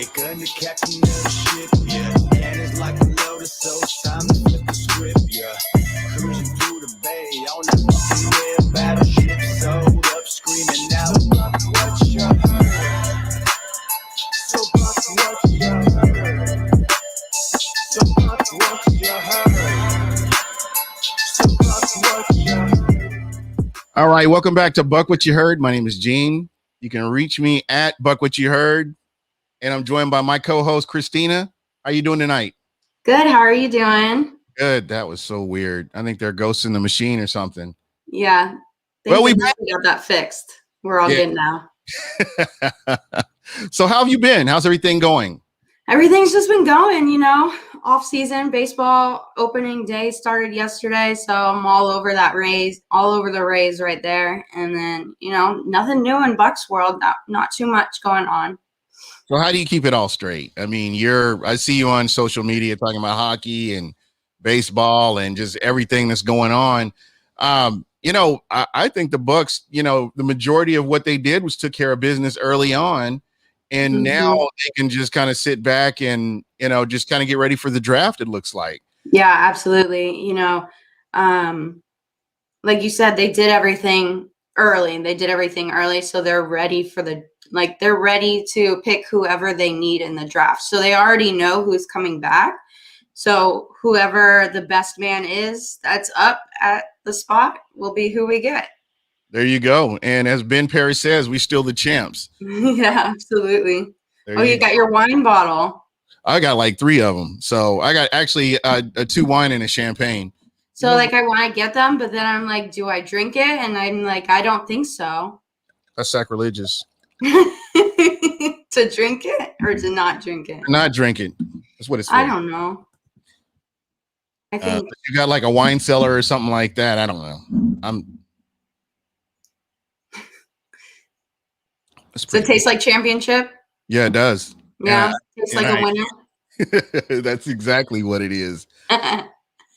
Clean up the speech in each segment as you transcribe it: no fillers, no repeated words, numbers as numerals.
It gonna catch another ship, yeah. And it's like a loader, so it's time to flip the script, yeah. Cruising through the bay on that fucking red battleship, sold up, screaming out, Buc what you heard. So Buc what you heard. So Buc what you heard. So Buc what you heard. All right, welcome back to Buc What You Heard. My name is Gene. You can reach me at Buc What You Heard. And I'm joined by my co-host, Christina. How you doing tonight? Good. How are you doing? Good. That was so weird. I think they're ghosting the machine or something. Yeah. Well, we got that fixed. We're all good now. So how have you been? How's everything going? Everything's just been going, off season. Baseball opening day started yesterday. So I'm all over the Rays right there. And then, nothing new in Bucs world. Not too much going on. So how do you keep it all straight? I mean, I see you on social media talking about hockey and baseball and just everything that's going on. I think the Bucs, the majority of what they did was took care of business early on. And now they can just kind of sit back and, just kind of get ready for the draft, it looks like. Yeah, absolutely. Like you said, they did everything early. So they're ready they're ready to pick whoever they need in the draft. So they already know who's coming back. So whoever the best man is that's up at the spot will be who we get. There you go. And as Ben Perry says, we still the champs. Yeah, absolutely. You got your wine bottle. I got like 3 of them. So I got actually a 2 wine and a champagne. So I want to get them, but then I'm like, do I drink it? And I'm like, I don't think so. That's sacrilegious. To drink it or to not drink it? Not drink it. That's what it's for. I don't know. I think you got like a wine cellar or something like that. I don't know. Does it taste like championship? Yeah, it does. Yeah, it's like a winner. That's exactly what it is.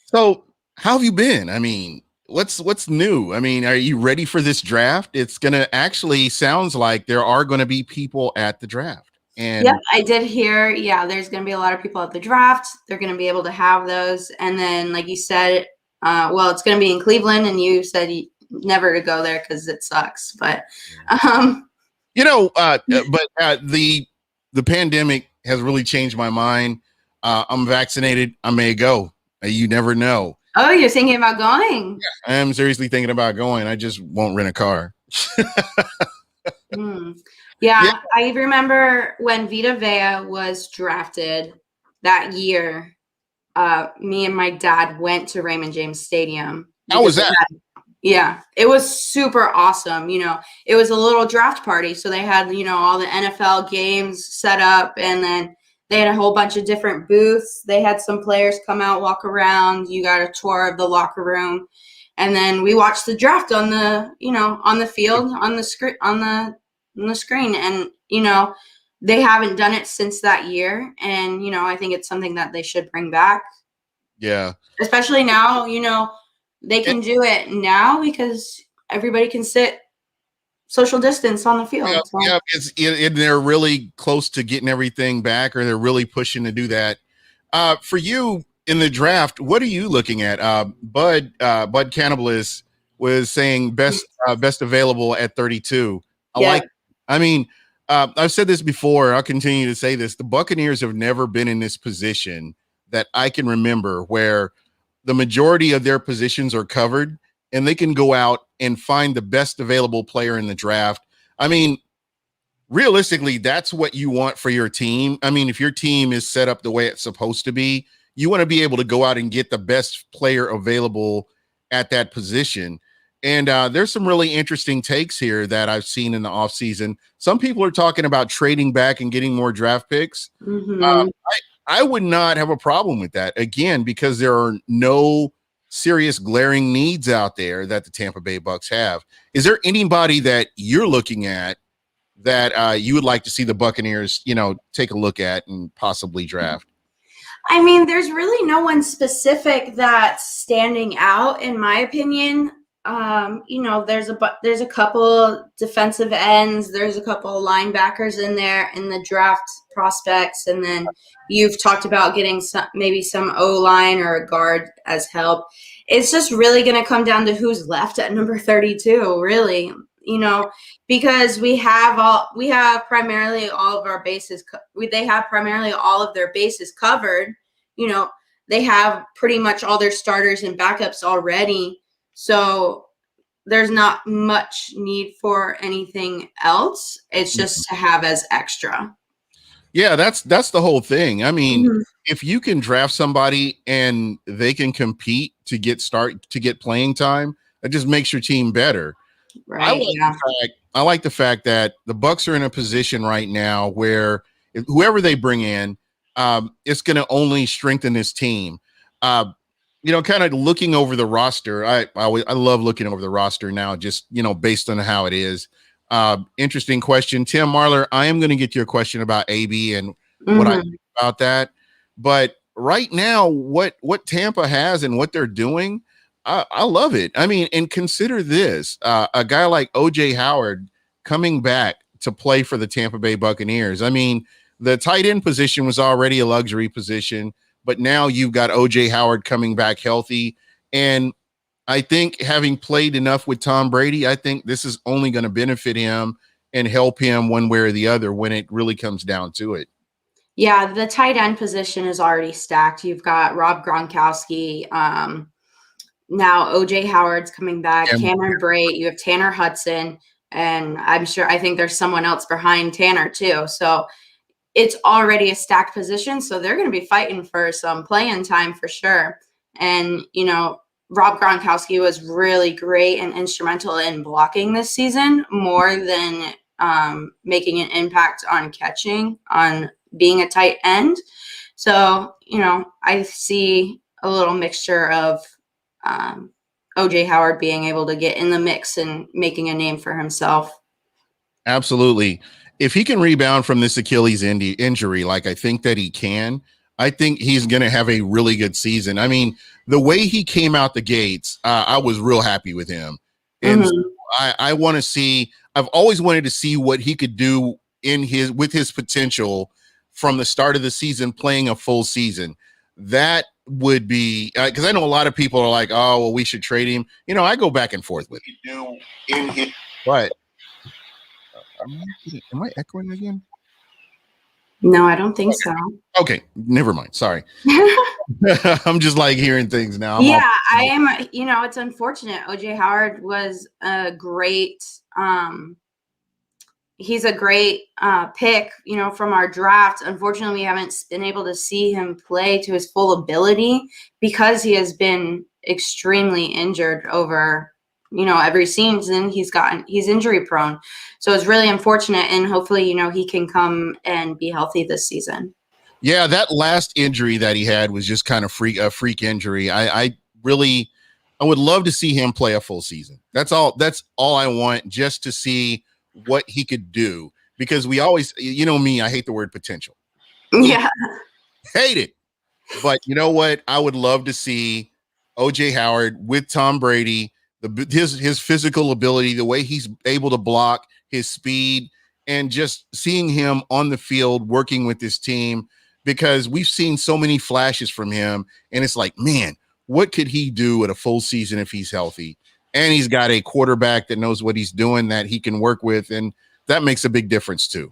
So how have you been? I mean, what's new? I mean, are you ready for this draft? It's going to actually sounds like there are going to be people at the draft. And yep, I did hear. Yeah, there's going to be a lot of people at the draft. They're going to be able to have those. And then, like you said, it's going to be in Cleveland, and you said never to go there because it sucks. But, the pandemic has really changed my mind. I'm vaccinated. I may go. You never know. Oh, you're thinking about going? Yeah, I am seriously thinking about going. I just won't rent a car. Yeah, I remember when Vita Vea was drafted that year, me and my dad went to Raymond James Stadium. How was that? Yeah, it was super awesome. It was a little draft party. So they had, all the NFL games set up, and then they had a whole bunch of different booths. They had some players come out, walk around. You got a tour of the locker room. And then we watched the draft on the, on the field, on the screen. And, they haven't done it since that year. And, I think it's something that they should bring back. Yeah. Especially now, they can do it now because everybody can sit social distance on the field. They're really close to getting everything back, or they're really pushing to do that. For you in the draft, what are you looking at? Bud Cannibalist was saying best available at 32. I've said this before. I'll continue to say this. The Buccaneers have never been in this position that I can remember where the majority of their positions are covered and they can go out and find the best available player in the draft. I mean, realistically, that's what you want for your team. I mean, if your team is set up the way it's supposed to be, you want to be able to go out and get the best player available at that position. And there's some really interesting takes here that I've seen in the offseason. Some people are talking about trading back and getting more draft picks. I would not have a problem with that, again, because there are no serious glaring needs out there that the Tampa Bay Bucs have. Is there anybody that you're looking at that you would like to see the Buccaneers, take a look at and possibly draft? I mean, there's really no one specific that's standing out, in my opinion. there's a couple defensive ends, there's a couple linebackers in there in the draft prospects, and then you've talked about getting maybe some O-line or a guard as help. It's just really going to come down to who's left at number 32, really, because they have primarily all of their bases covered. They have pretty much all their starters and backups already. So there's not much need for anything else. It's just to have as extra. Yeah, that's the whole thing. I mean, if you can draft somebody and they can compete to get playing time, that just makes your team better. Right. I like the fact that the Bucs are in a position right now where whoever they bring in, it's going to only strengthen this team. Kind of looking over the roster. I love looking over the roster now, just, based on how it is. Interesting question. Tim Marler, I am going to get your question about AB and what I think about that. But right now, what Tampa has and what they're doing, I love it. I mean, and consider this, a guy like O.J. Howard coming back to play for the Tampa Bay Buccaneers. I mean, the tight end position was already a luxury position, but now you've got O.J. Howard coming back healthy. And I think having played enough with Tom Brady, I think this is only going to benefit him and help him one way or the other when it really comes down to it. Yeah, the tight end position is already stacked. You've got Rob Gronkowski. Now O.J. Howard's coming back. Cameron Brate. You have Tanner Hudson. And I think there's someone else behind Tanner too. So it's already a stacked position. So they're going to be fighting for some playing time for sure. And, Rob Gronkowski was really great and instrumental in blocking this season more than making an impact on catching, on being a tight end. So, I see a little mixture of O.J. Howard being able to get in the mix and making a name for himself. Absolutely. If he can rebound from this Achilles injury, like I think that he can, I think he's going to have a really good season. I mean, the way he came out the gates, I was real happy with him. And so I want to see, I've always wanted to see what he could do with his potential from the start of the season, playing a full season. That would be, because I know a lot of people are like, oh, well, we should trade him. I go back and forth with him. But am I echoing again? No, I don't think so. Okay, never mind. Sorry. I'm just like hearing things now. I am. It's unfortunate. O.J. Howard was a great. He's a great pick, from our draft. Unfortunately, we haven't been able to see him play to his full ability because he has been extremely injured over, every season. He's injury prone. So it's really unfortunate. And hopefully, he can come and be healthy this season. Yeah, that last injury that he had was just kind of a freak injury. I would love to see him play a full season. That's all I want, just to see what he could do, because we always, me, I hate the word potential. Yeah. Hate it. But you know what? I would love to see O.J. Howard with Tom Brady, his physical ability, the way he's able to block, his speed, and just seeing him on the field working with this team, because we've seen so many flashes from him, and it's like, man, what could he do at a full season if he's healthy? And he's got a quarterback that knows what he's doing, that he can work with, and that makes a big difference too.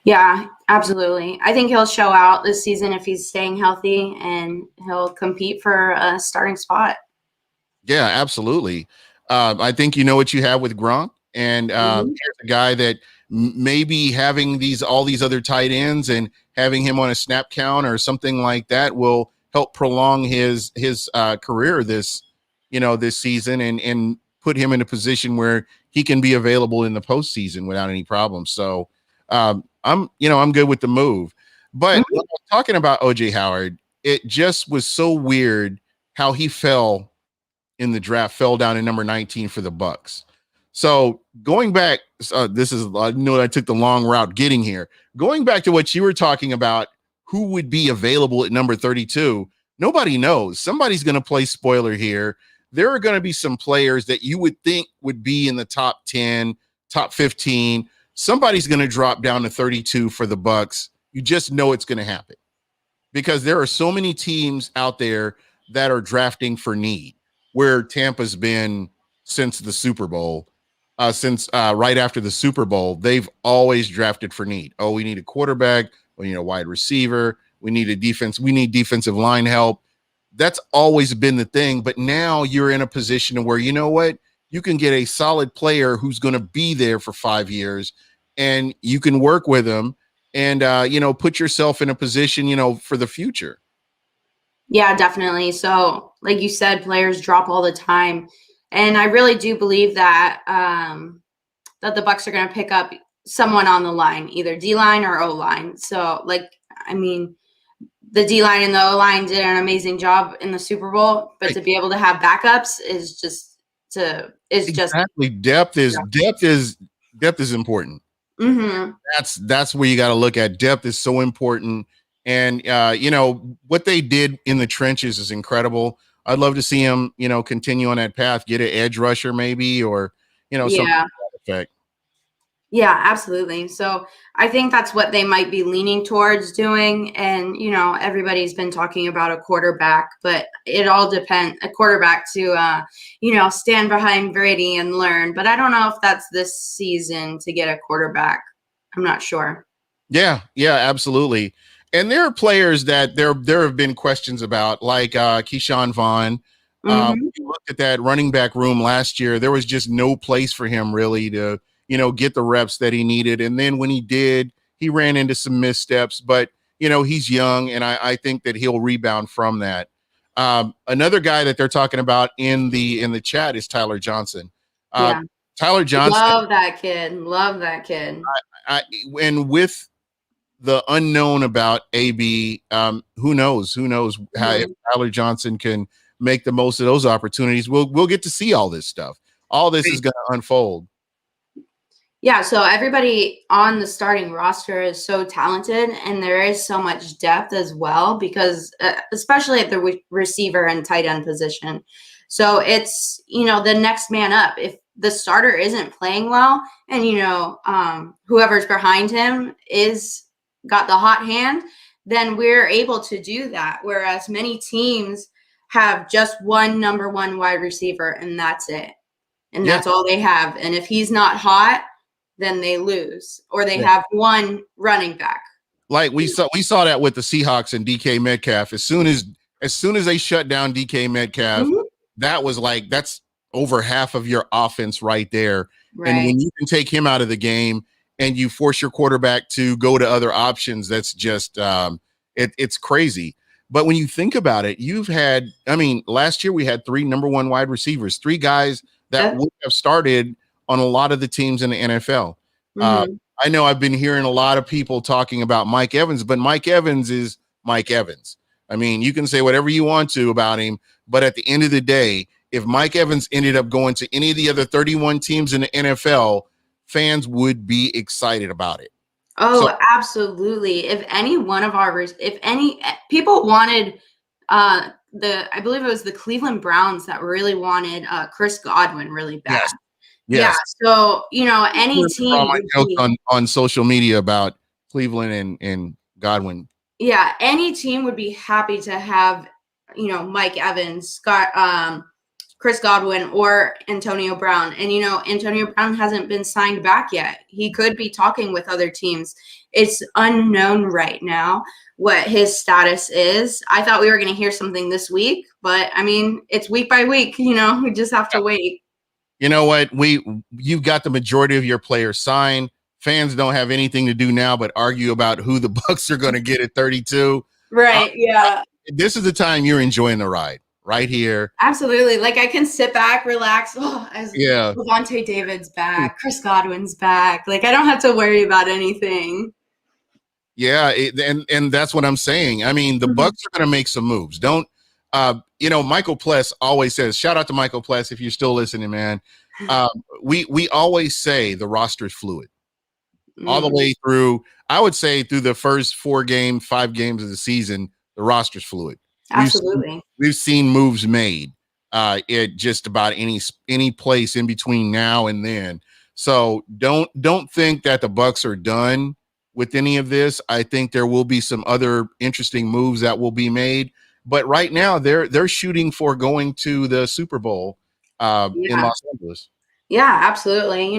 Yeah, absolutely. I think he'll show out this season if he's staying healthy, and he'll compete for a starting spot. Yeah, absolutely. I think you know what you have with Gronk, and here's a guy that maybe having all these other tight ends and having him on a snap count or something like that will help prolong his career this season, and put him in a position where he can be available in the postseason without any problems. So I'm good with the move. But when I'm talking about O.J. Howard, it just was so weird how he fell in the draft, fell down in number 19 for the Bucs. So going back, I know I took the long route getting here. Going back to what you were talking about, who would be available at number 32? Nobody knows. Somebody's going to play spoiler here. there are going to be some players that you would think would be in the top 10, top 15. Somebody's going to drop down to 32 for the Bucs. You just know it's going to happen because there are so many teams out there that are drafting for need, where Tampa's been since the Super Bowl. Since right after the Super Bowl, they've always drafted for need. Oh, we need a quarterback. We need a wide receiver. We need a defense. We need defensive line help. That's always been the thing. But now you're in a position where, you know what? You can get a solid player who's going to be there for 5 years, and you can work with them and, put yourself in a position, for the future. Yeah, definitely. So like you said, players drop all the time. And I really do believe that that the Bucs are going to pick up someone on the line, either D-line or O-line. So, the D-line and the O-line did an amazing job in the Super Bowl, but to be able to have backups is just exactly. Depth is important. Mm-hmm. That's where you got to look at. Depth is so important. And, what they did in the trenches is incredible. I'd love to see him, continue on that path, get an edge rusher maybe, or, something to that effect. Yeah, absolutely. So I think that's what they might be leaning towards doing. And, everybody's been talking about a quarterback, but it all depends. A quarterback to, stand behind Brady and learn. But I don't know if that's this season to get a quarterback. I'm not sure. Yeah, absolutely. And there are players that there have been questions about, like Keyshawn Vaughn. Mm-hmm. You looked at that running back room last year. There was just no place for him really to, get the reps that he needed. And then when he did, he ran into some missteps. But, he's young, and I think that he'll rebound from that. Another guy that they're talking about in the chat is Tyler Johnson. Tyler Johnson. Love that kid. And with the unknown about AB, who knows how if Tyler Johnson can make the most of those opportunities. We'll get to see all this stuff. All this is going to unfold. Yeah, so everybody on the starting roster is so talented, and there is so much depth as well, because especially at the receiver and tight end position. So it's, the next man up. If the starter isn't playing well, and, whoever's behind him got the hot hand, then we're able to do that. Whereas many teams have just one number one wide receiver, and that's it. And that's all they have. And if he's not hot, then they lose, or they have one running back. Like we saw that with the Seahawks and DK Metcalf. As soon as they shut down DK Metcalf, mm-hmm. That's over half of your offense right there. Right. And when you can take him out of the game and you force your quarterback to go to other options, that's just it's crazy. But when you think about it, last year we had 3 number 1 wide receivers, 3 guys that would have started on a lot of the teams in the NFL. Mm-hmm. I know I've been hearing a lot of people talking about Mike Evans, but Mike Evans is Mike Evans. You can say whatever you want to about him, but at the end of the day, if Mike Evans ended up going to any of the other 31 teams in the NFL, fans would be excited about it. Oh, so, absolutely. If any one of people wanted I believe it was the Cleveland Browns that really wanted Chris Godwin really bad. Yes. Yeah. So, any team on social media about Cleveland and Godwin. Yeah. Any team would be happy to have, Mike Evans, Chris Godwin, or Antonio Brown. And, Antonio Brown hasn't been signed back yet. He could be talking with other teams. It's unknown right now what his status is. I thought we were going to hear something this week, but it's week by week, we just have to wait. You know what? You've got the majority of your players signed. Fans don't have anything to do now but argue about who the Bucs are going to get at 32. Right. Yeah. This is the time you're enjoying the ride right here. Absolutely. I can sit back, relax. Levante David's back. Chris Godwin's back. I don't have to worry about anything. Yeah. And that's what I'm saying. The mm-hmm. Bucs are going to make some moves. Don't, Michael Pless always says, shout out to Michael Pless if you're still listening, man. We always say the roster is fluid all the way through. I would say through the first 5 games of the season, the roster's fluid. Absolutely. We've seen moves made. at just about any place in between now and then. So don't think that the Bucs are done with any of this. I think there will be some other interesting moves that will be made. But right now they're shooting for going to the Super Bowl in Yeah. Los Angeles. Yeah, absolutely.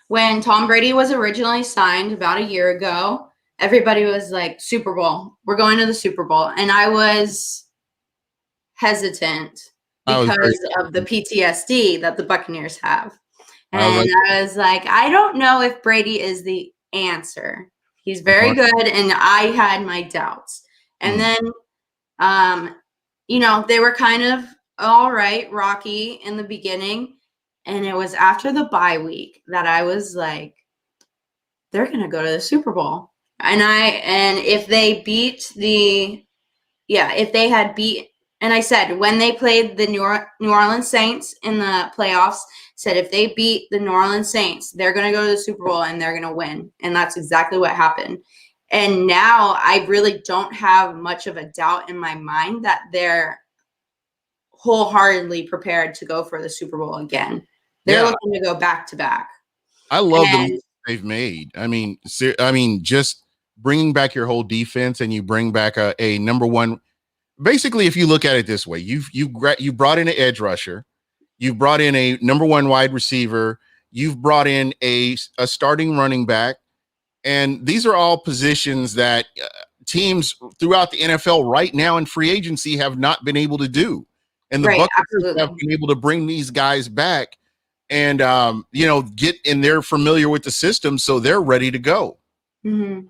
When Tom Brady was originally signed about a year ago, everybody was like, Super Bowl, we're going to the Super Bowl. And I was hesitant I was very because of the PTSD that the Buccaneers have. I was And like, I was like, I don't know if Brady is the answer. He's very good, and I had my doubts. And then, they were kind of all right, rocky in the beginning. And it was after the bye week that I was like, they're going to go to the Super Bowl. And if they if they had beat, and I said, when they played the New Orleans Saints in the playoffs, said if they beat the New Orleans Saints, they're going to go to the Super Bowl and they're going to win. And that's exactly what happened. And now I really don't have much of a doubt in my mind that they're wholeheartedly prepared to go for the Super Bowl again. They're looking to go back to back. I love the moves they've made. I mean, just bringing back your whole defense, and you bring back a number one. Basically, if you look at it this way, you brought in an edge rusher, you brought in a number one wide receiver, you've brought in a starting running back, and these are all positions that teams throughout the NFL right now in free agency have not been able to do. And the Buccaneers have been able to bring these guys back and get in there familiar with the system, so they're ready to go. Mm-hmm.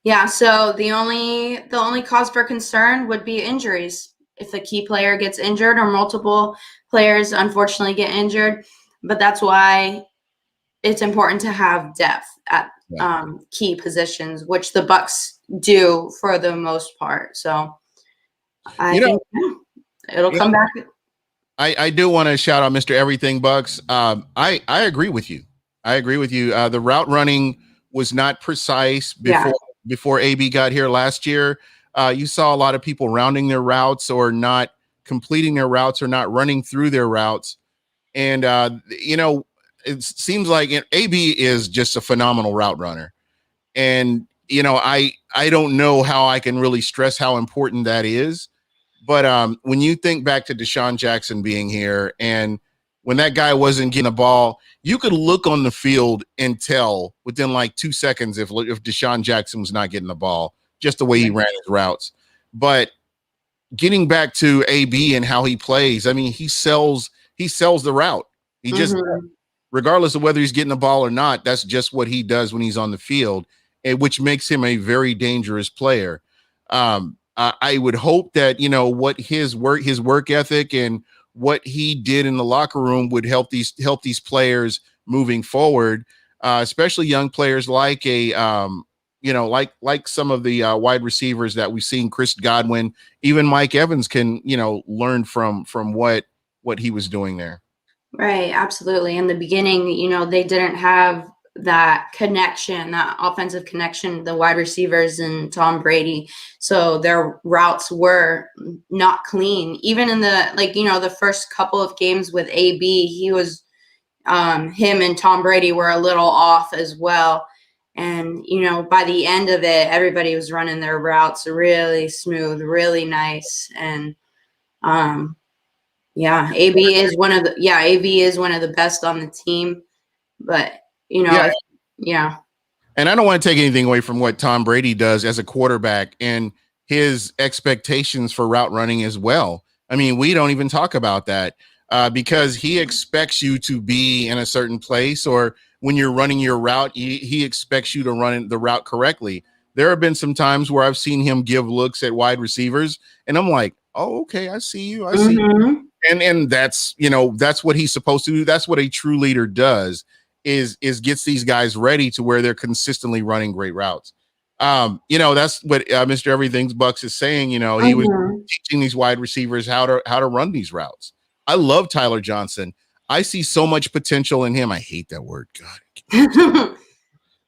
Yeah, so the only cause for concern would be injuries. If a key player gets injured or multiple players unfortunately get injured, but that's why it's important to have depth at key positions, which the Bucs do for the most part. So I think it'll come back. I do want to shout out Mr. Everything Bucs. I agree with you. The route running was not precise before AB got here last year. You saw a lot of people rounding their routes or not completing their routes or not running through their routes. And, it seems like AB is just a phenomenal route runner. And, I don't know how I can really stress how important that is. But when you think back to Deshaun Jackson being here, and when that guy wasn't getting the ball, you could look on the field and tell within like 2 seconds if Deshaun Jackson was not getting the ball, just the way he ran his routes. But getting back to AB and how he plays, I mean, he sells the route. He just, regardless of whether he's getting the ball or not, that's just what he does when he's on the field, and which makes him a very dangerous player. I would hope that, what his work ethic and what he did in the locker room would help these players moving forward, especially young players like like some of the wide receivers that we've seen. Chris Godwin, even Mike Evans can, learn from what he was doing there. Right. Absolutely. In the beginning, they didn't have that connection, that offensive connection, the wide receivers and Tom Brady. So their routes were not clean. Even in the first couple of games with AB, he was, him and Tom Brady were a little off as well. And, by the end of it, everybody was running their routes really smooth, really nice. And, AB is one of the best on the team, but and I don't want to take anything away from what Tom Brady does as a quarterback and his expectations for route running as well. I mean, we don't even talk about that because he expects you to be in a certain place, or when you're running your route, he expects you to run the route correctly. There have been some times where I've seen him give looks at wide receivers, and I'm like, oh, okay, I see you. I see you. And that's, that's what he's supposed to do. That's what a true leader does. Is gets these guys ready to where they're consistently running great routes. That's what Mr. Everything's Bucs is saying. He was teaching these wide receivers how to run these routes. I love Tyler Johnson. I see so much potential in him. I hate that word, God.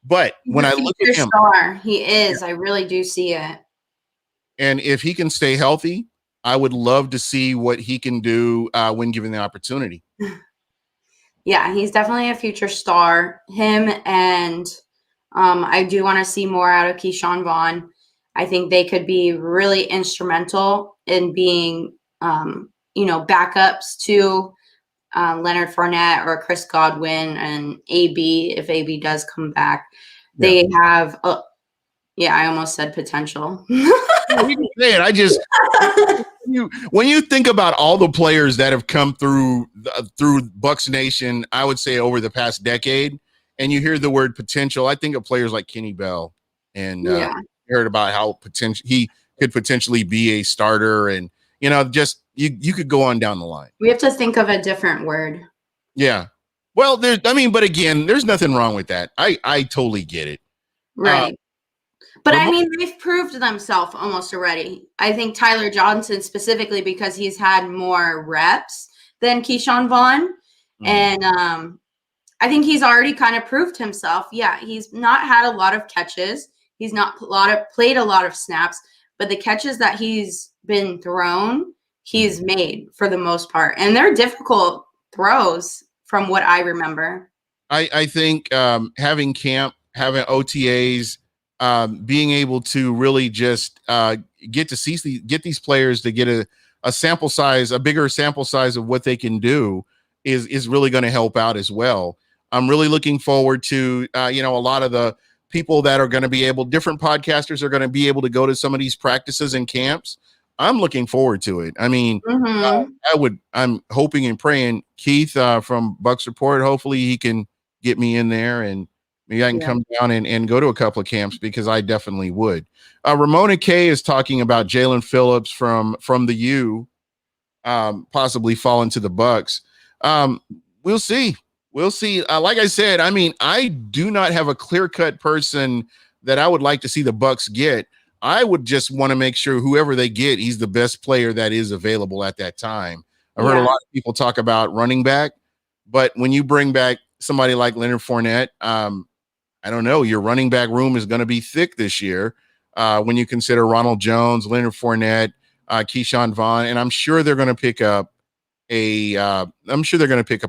But when I look at him, he is. I really do see it. And if he can stay healthy, I would love to see what he can do when given the opportunity. Yeah, he's definitely a future star. Him and I do want to see more out of Keyshawn Vaughn. I think they could be really instrumental in being, backups to Leonard Fournette or Chris Godwin and AB if AB does come back. They have, I almost said potential. You can say it. I just when you think about all the players that have come through Bucs Nation, I would say over the past decade, and you hear the word potential, I think of players like Kenny Bell, and heard about how he could potentially be a starter, and just you could go on down the line. We have to think of a different word. Yeah. Well, but again, there's nothing wrong with that. I totally get it. Right. But I mean, they've proved themselves almost already. I think Tyler Johnson specifically because he's had more reps than Keyshawn Vaughn. Mm-hmm. And I think he's already kind of proved himself. Yeah, he's not had a lot of catches. He's not played a lot of snaps. But the catches that he's been thrown, he's made for the most part. And they're difficult throws from what I remember. I think having camp, having OTAs, being able to really just get these players to get a sample size, a bigger sample size of what they can do is really going to help out as well. I'm really looking forward to, a lot of the people that are going to be different podcasters are going to be able to go to some of these practices and camps. I'm looking forward to it. I mean, I'm hoping and praying Keith from Bucs Report, hopefully he can get me in there and maybe I can come down and go to a couple of camps because I definitely would. Ramona Kay is talking about Jalen Phillips from the U possibly falling to the Bucs. We'll see. We'll see. Like I said, I mean, I do not have a clear-cut person that I would like to see the Bucs get. I would just want to make sure whoever they get, he's the best player that is available at that time. I've heard a lot of people talk about running back, but when you bring back somebody like Leonard Fournette, I don't know, your running back room is going to be thick this year when you consider Ronald Jones, Leonard Fournette, Keyshawn Vaughn, and I'm sure they're going to pick up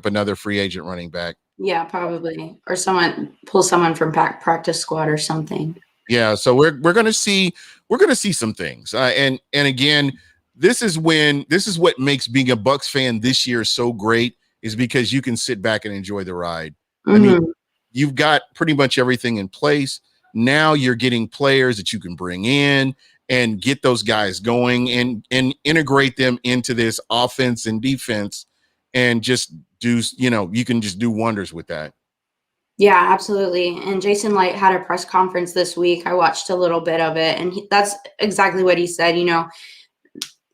another free agent running back. Yeah, probably. Or pull someone from practice squad or something. Yeah, so we're going to see some things. And again, this is what makes being a Bucs fan this year so great is because you can sit back and enjoy the ride. Mm-hmm. I mean, you've got pretty much everything in place. Now you're getting players that you can bring in and get those guys going and integrate them into this offense and defense and just do, you can just do wonders with that. Yeah, absolutely. And Jason Light had a press conference this week. I watched a little bit of it, and that's exactly what he said.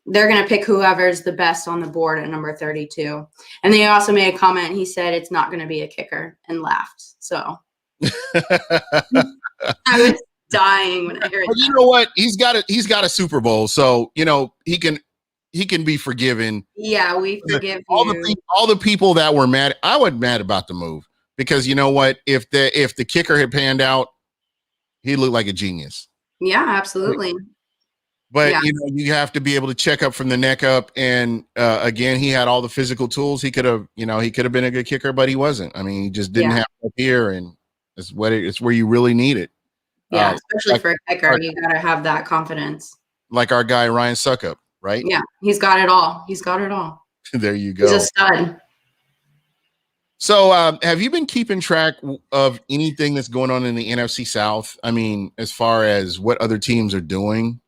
They're going to pick whoever's the best on the board at number 32. And then he also made a comment. He said it's not going to be a kicker and laughed. So I was dying when I heard that. You know what? He's got a Super Bowl, so he can be forgiven. Yeah, we forgive all the people that were mad. I was mad about the move because you know what? If the kicker had panned out, he looked like a genius. Yeah, absolutely. But you have to be able to check up from the neck up, and again, he had all the physical tools. He could have been a good kicker, but he wasn't. I mean, he just didn't have it up here, and it's where you really need it. Yeah, especially for a kicker, you got to have that confidence. Like our guy Ryan Suckup, right? Yeah, he's got it all. There you go. He's a stud. So, have you been keeping track of anything that's going on in the NFC South? I mean, as far as what other teams are doing.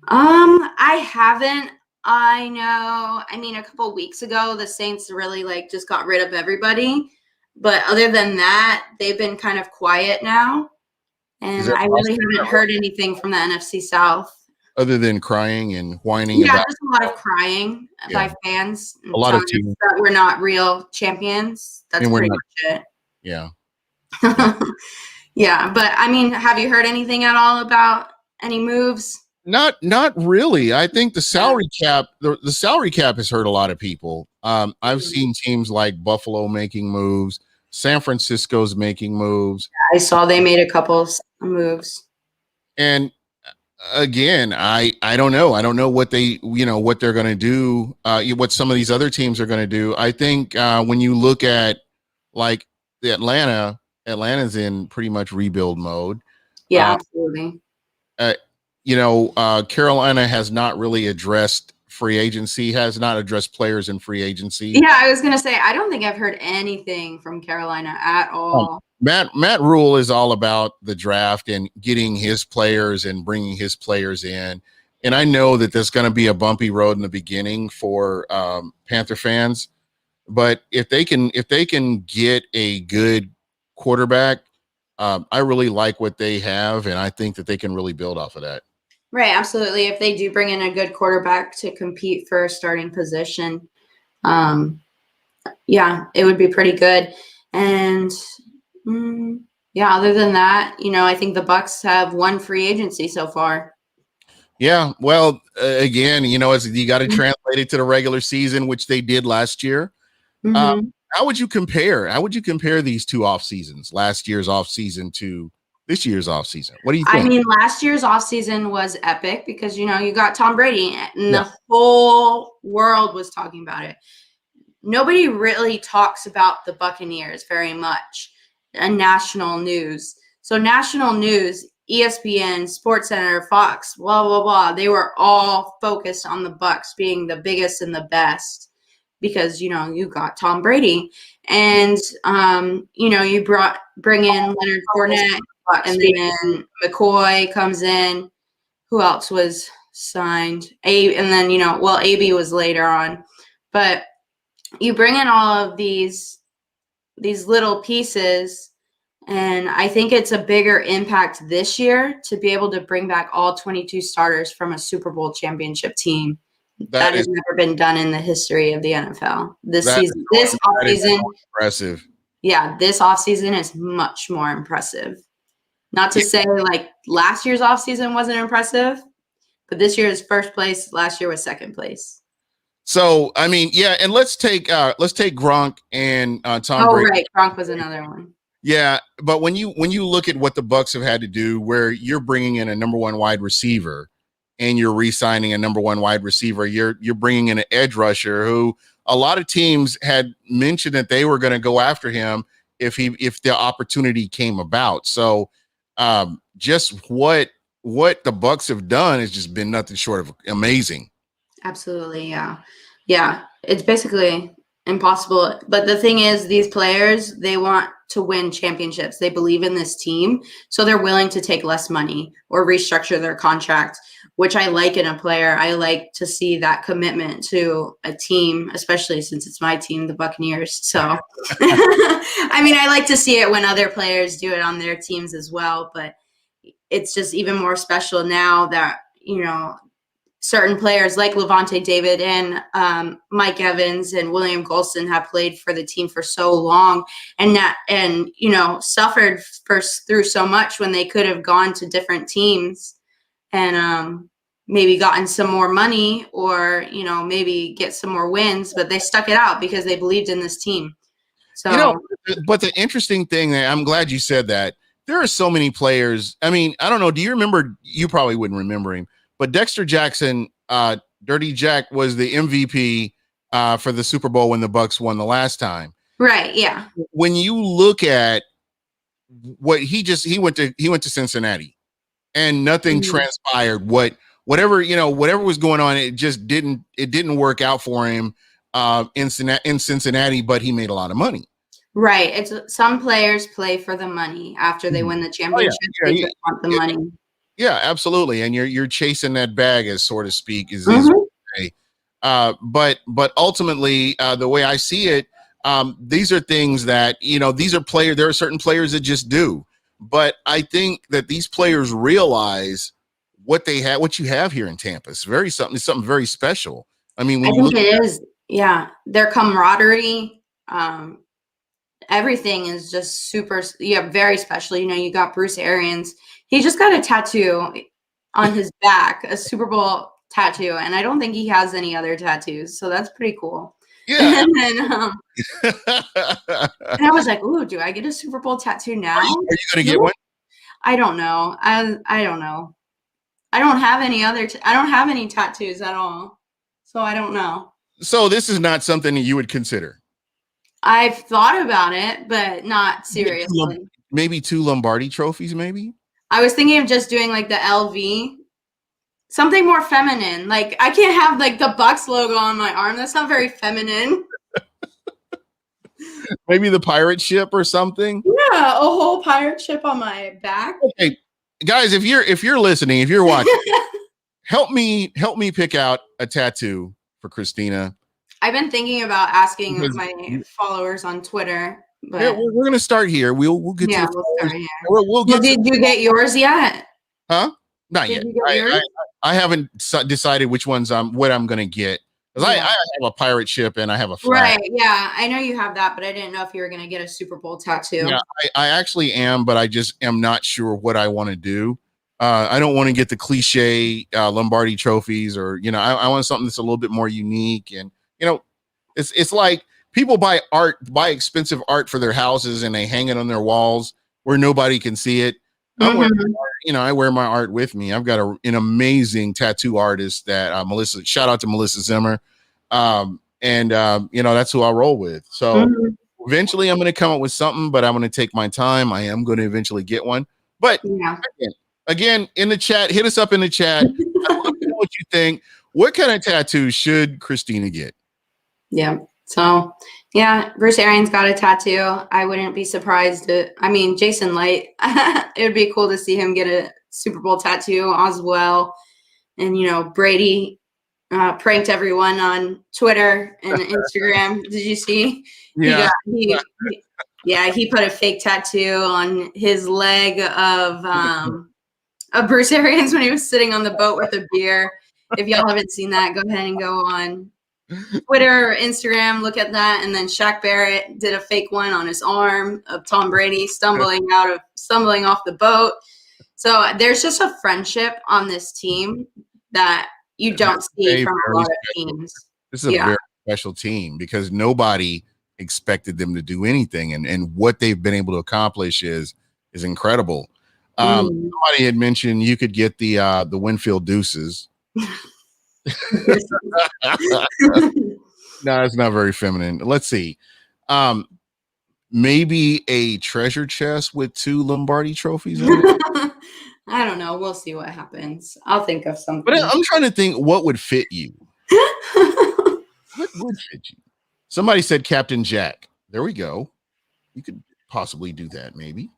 I haven't. I know. I mean, a couple of weeks ago, the Saints really just got rid of everybody. But other than that, they've been kind of quiet now. And I really haven't heard anything from the NFC South. Other than crying and whining. Yeah, just a lot of crying by fans. A lot of teams that we're not real champions. That's pretty much it. Yeah. Yeah, but I mean, have you heard anything at all about any moves? Not really. I think the salary cap, the salary cap has hurt a lot of people. I've seen teams like Buffalo making moves, San Francisco's making moves. I saw they made a couple moves. And Again, I don't know. I don't know what what they're going to do. What some of these other teams are going to do. I think when you look at like the Atlanta's in pretty much rebuild mode. Yeah, Uh, absolutely. uh, Carolina has not really addressed free agency, has not addressed players in free agency. Yeah, I was gonna say I don't think I've heard anything from Carolina at all. Matt Rule is all about the draft and getting his players and bringing his players in. And I know that there's going to be a bumpy road in the beginning for Panther fans, but if they can get a good quarterback, I really like what they have, and I think that they can really build off of that. Right, absolutely. If they do bring in a good quarterback to compete for a starting position, yeah, it would be pretty good. And yeah, other than that, I think the Bucs have one free agency so far. Yeah, well, again, as you got to translate it to the regular season, which they did last year. Mm-hmm. How would you compare? How would you compare these two off seasons, last year's off season to this year's off season? What do you think? I mean, last year's offseason was epic because, you got Tom Brady and Yeah. the whole world was talking about it. Nobody really talks about the Buccaneers very much in national news. So national news, ESPN, SportsCenter, Fox, blah, blah, blah, they were all focused on the Bucs being the biggest and the best because, you got Tom Brady. And, you bring in Leonard Fournette, and then McCoy comes in. Who else was signed? And then, AB was later on. But you bring in all of these little pieces, and I think it's a bigger impact this year to be able to bring back all 22 starters from a Super Bowl championship team. That has never been done in the history of the NFL. This offseason, impressive. Yeah, this offseason is much more impressive. Not to say like last year's offseason wasn't impressive, but this year is first place. Last year was second place. So I mean, yeah, and let's take Gronk and Tom Brady. Oh, right, Gronk was another one. Yeah, but when you look at what the Bucs have had to do, where you're bringing in a number one wide receiver, and you're re-signing a number one wide receiver, you're bringing in an edge rusher who a lot of teams had mentioned that they were going to go after him if the opportunity came about. So just what the Bucs have done has just been nothing short of amazing. Absolutely, yeah. Yeah, it's basically impossible. But the thing is, these players, they want to win championships. They believe in this team, so they're willing to take less money or restructure their contract, which I like in a player. I like to see that commitment to a team, especially since it's my team, the Buccaneers. So, I mean, I like to see it when other players do it on their teams as well, but it's just even more special now that, certain players like Levante David and Mike Evans and William Golston have played for the team for so long and suffered through so much when they could have gone to different teams and maybe gotten some more money or, maybe get some more wins, but they stuck it out because they believed in this team. So, but the interesting thing, I'm glad you said that. There are so many players. I mean, I don't know. Do you remember? You probably wouldn't remember him. But Dexter Jackson, Dirty Jack, was the MVP for the Super Bowl when the Bucs won the last time. Right. Yeah. When you look at what he went to Cincinnati, and nothing transpired. Whatever was going on, it just didn't work out for him in Cincinnati. But he made a lot of money. Right. It's some players play for the money after they win the championship. They just want the money. Yeah, absolutely. And you're chasing that bag, as so to speak, is but ultimately, the way I see it, these are things that, there are certain players that just do. But I think that these players realize what you have here in Tampa. It's something very special. I mean, I think it is. Yeah. Their camaraderie, everything is just super, very special. You got Bruce Arians. He just got a tattoo on his back, a Super Bowl tattoo, and I don't think he has any other tattoos, so that's pretty cool. Yeah. And then, and I was like, "Ooh, do I get a Super Bowl tattoo now? Are you going to get one?" I don't know. I don't know. I don't have any I don't have any tattoos at all. So I don't know. So this is not something that you would consider. I've thought about it, but not seriously. Maybe 2 Lombardi trophies, maybe? I was thinking of just doing like the LV. Something more feminine. Like I can't have like the Bucs logo on my arm. That's not very feminine. Maybe the pirate ship or something. Yeah, a whole pirate ship on my back. Okay, guys, if you're listening, if you're watching, help me pick out a tattoo for Christina. I've been thinking about asking my followers on Twitter, but yeah, we're gonna start here. We'll get to we'll start here. We'll get. Did you get yours yet? Huh? Not yet. I haven't decided which ones what I'm gonna get. Because I have a pirate ship and I have a flag. Right, yeah. I know you have that, but I didn't know if you were going to get a Super Bowl tattoo. Yeah, I actually am, but I just am not sure what I want to do. I don't want to get the cliche Lombardi trophies or, I want something that's a little bit more unique. And, it's like people buy expensive art for their houses and they hang it on their walls where nobody can see it. I wear my art with me. I've got an amazing tattoo artist that shout out to Melissa Zimmer. That's who I roll with. So eventually I'm going to come up with something, but I'm going to take my time. I am going to eventually get one. But again, in the chat, hit us up in the chat. What you think? What kind of tattoo should Christina get? Yeah. So, Bruce Arians got a tattoo. I wouldn't be surprised. Jason Light, it would be cool to see him get a Super Bowl tattoo as well. And, Brady pranked everyone on Twitter and Instagram. Did you see? Yeah. He put a fake tattoo on his leg of Bruce Arians when he was sitting on the boat with a beer. If y'all haven't seen that, go ahead and go on Twitter or Instagram, look at that. And then Shaq Barrett did a fake one on his arm of Tom Brady stumbling off the boat. So there's just a friendship on this team that you don't see from a lot of teams. This is a very special team because nobody expected them to do anything, and what they've been able to accomplish is incredible. Somebody had mentioned you could get the Winfield Deuces. No, it's not very feminine. Let's see. Maybe a treasure chest with 2 Lombardi trophies in it. I don't know. We'll see what happens. I'll think of something. But I'm trying to think what would fit you. What would fit you? Somebody said Captain Jack. There we go. You could possibly do that, maybe.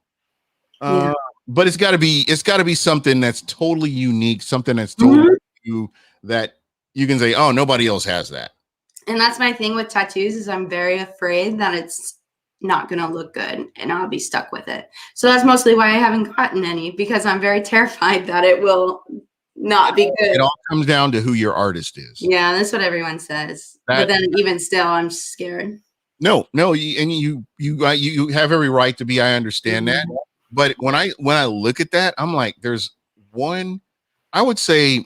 But it's got to be something that's totally unique, something that's totally new, that you can say, oh, nobody else has that. And that's my thing with tattoos is I'm very afraid that it's not going to look good and I'll be stuck with it. So that's mostly why I haven't gotten any, because I'm very terrified that it will not be good. It all comes down to who your artist is. Yeah, that's what everyone says. But then even still, I'm scared. No, you have every right to be. I understand that. But when I look at that, I'm like, there's one, I would say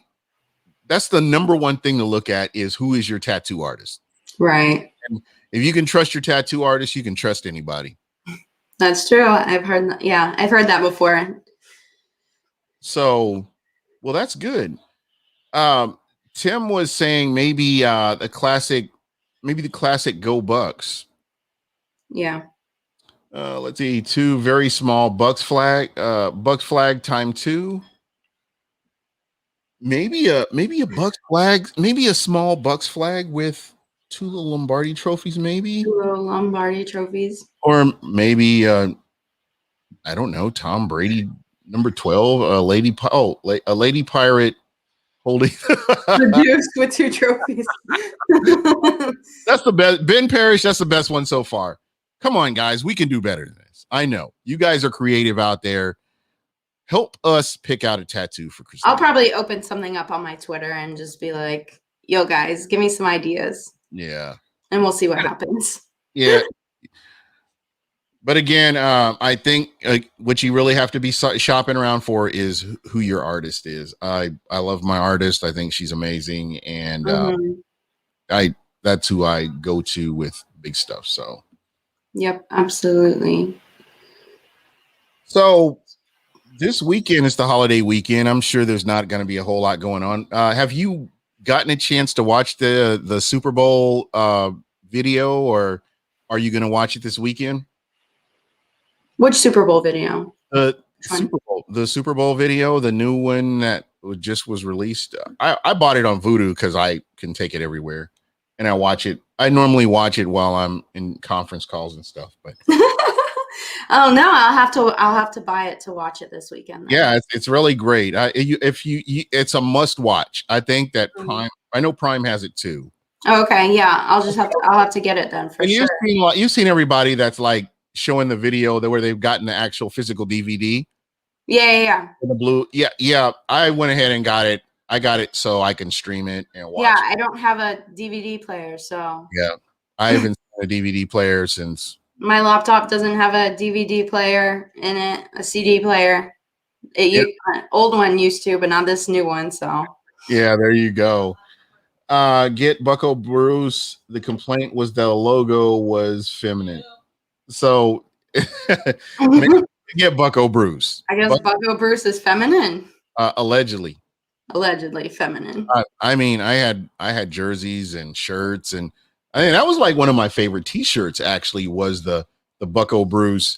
that's the number one thing to look at is who is your tattoo artist. Right. And if you can trust your tattoo artist, you can trust anybody. That's true. I've heard that. Yeah, I've heard that before. So, well, that's good. Tim was saying maybe the classic Go Bucs. Yeah. Let's see, 2 very small Bucs flag ×2. Maybe a Bucs flag, maybe a small Bucs flag with 2 little Lombardi trophies, maybe 2 little Lombardi trophies, or maybe I don't know, Tom Brady number 12, a lady pirate holding with 2 trophies. That's the best. Ben Parrish, that's the best one so far. Come on, guys, we can do better than this. I know you guys are creative out there. Help us pick out a tattoo for Christina. I'll probably open something up on my Twitter and just be like, yo, guys, give me some ideas. Yeah. And we'll see what happens. Yeah. But again, I think what you really have to be shopping around for is who your artist is. I love my artist. I think she's amazing. And that's who I go to with big stuff. So. Yep, absolutely. So This weekend is the holiday weekend. I'm sure there's not going to be a whole lot going on. Have you gotten a chance to watch the Super Bowl video, or are you going to watch it this weekend? Which Super Bowl video? The Super Bowl video, the new one that just was released. I bought it on Vudu because I can take it everywhere, and I watch it. I normally watch it while I'm in conference calls and stuff. But oh no, I'll have to buy it to watch it this weekend. Then. Yeah, it's really great. It's a must watch. I think that Prime. I know Prime has it too. Okay, yeah, I'll have to get it then for sure. You've seen everybody that's like showing the video where they've gotten the actual physical DVD. Yeah. The blue. Yeah. I went ahead and got it. I got it so I can stream it and watch. Yeah, I don't have a DVD player, so. Yeah, I haven't seen a DVD player since. My laptop doesn't have a DVD player in it, a CD player. Old one used to, but not this new one. So. Yeah, there you go. Get Bucko Bruce. The complaint was the logo was feminine. So get Bucko Bruce. I guess Bucko Bruce is feminine. Allegedly feminine. I mean, I had jerseys and shirts, and I mean that was like one of my favorite T-shirts. Actually, was the Bucko Bruce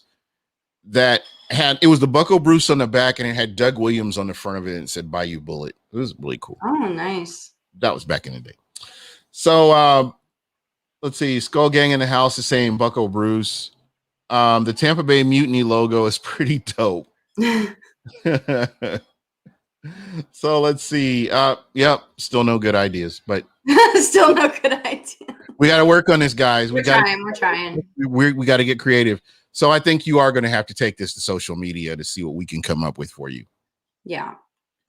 that it was the Bucko Bruce on the back, and it had Doug Williams on the front of it, and said "Bayou Bullet." It was really cool. Oh, nice. That was back in the day. So let's see. Skull Gang in the house is saying Bucko Bruce. The Tampa Bay Mutiny logo is pretty dope. So let's see. Yep, still no good ideas, but still no good idea. We got to work on this, guys. We're trying. We got to get creative. So I think you are going to have to take this to social media to see what we can come up with for you. Yeah,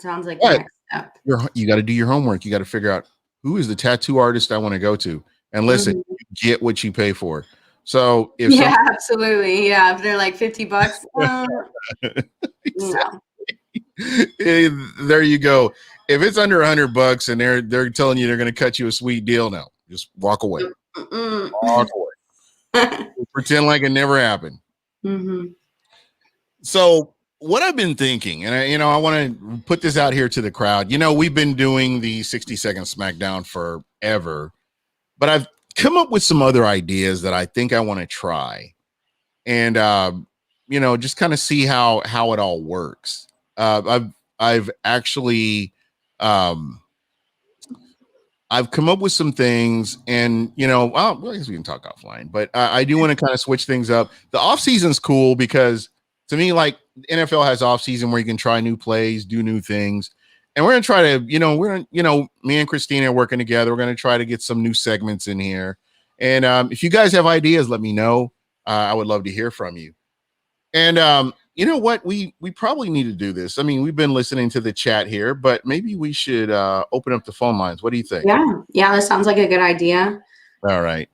sounds like the next step. You got to do your homework. You got to figure out who is the tattoo artist I want to go to, and listen, get what you pay for. So absolutely, yeah. If they're like $50, no. There you go. If it's under $100 and they're telling you they're going to cut you a sweet deal, now just walk away. Walk away. Pretend like it never happened. Mm-hmm. So what I've been thinking, and I want to put this out here to the crowd. We've been doing the 60-second SmackDown forever, but I've come up with some other ideas that I think I want to try, and just kind of see how it all works. I've actually I've come up with some things, and well, I guess we can talk offline, but I do want to kind of switch things up. The off season's cool because to me, like, NFL has off season where you can try new plays, do new things, and we're gonna try to, me and Christina are working together. We're gonna try to get some new segments in here, and if you guys have ideas, let me know. I would love to hear from you. And you know what? We probably need to do this. I mean, we've been listening to the chat here, but maybe we should open up the phone lines. What do you think? Yeah, that sounds like a good idea. All right.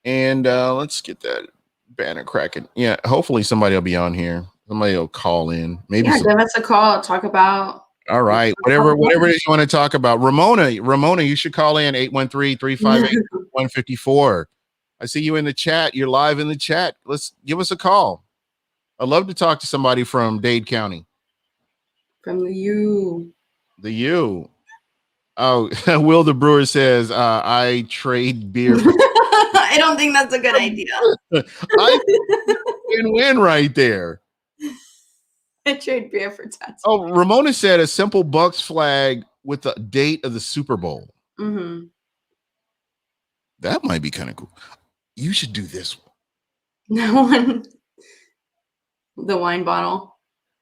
And let's get that banner cracking. Yeah, hopefully somebody will be on here. Somebody will call in. Maybe give us a call. Talk about. All right. Whatever it is you want to talk about. Ramona, you should call in 813-358-154. I see you in the chat. You're live in the chat. Let's give us a call. I'd love to talk to somebody from Dade County. From the U. The U. Oh, Will the Brewer says, I trade beer. I don't think that's a good idea. I can win right there. I trade beer for tattoos. Oh, Ramona said a simple Bucs flag with the date of the Super Bowl. Mm-hmm. That might be kind of cool. You should do this one. No one. The wine bottle.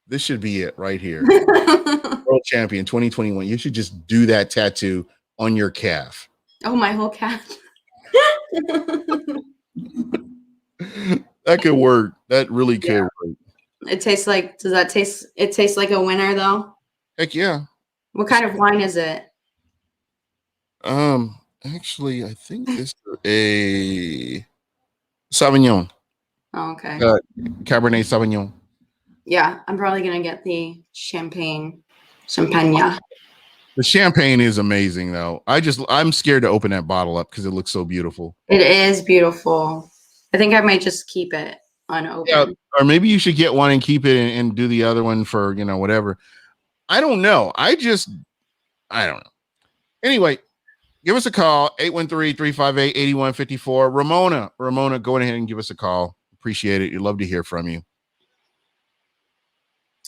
This should be it right here. World champion 2021. You should just do that tattoo on your calf. Oh, my whole calf. That could work. That really could work. It tastes like, it tastes like a winner though? Heck yeah. What kind of wine is it? Actually, I think this is a Sauvignon. Oh, okay. Cabernet Sauvignon. Yeah, I'm probably gonna get the champagne. The champagne is amazing, though. I'm scared to open that bottle up because it looks so beautiful. It is beautiful. I think I might just keep it. unopened. Yeah, or maybe you should get one and keep it and do the other one for, whatever. I don't know. I don't know. Anyway, give us a call, 813-358-8154. Ramona, go ahead and give us a call. Appreciate it. You'd love to hear from you.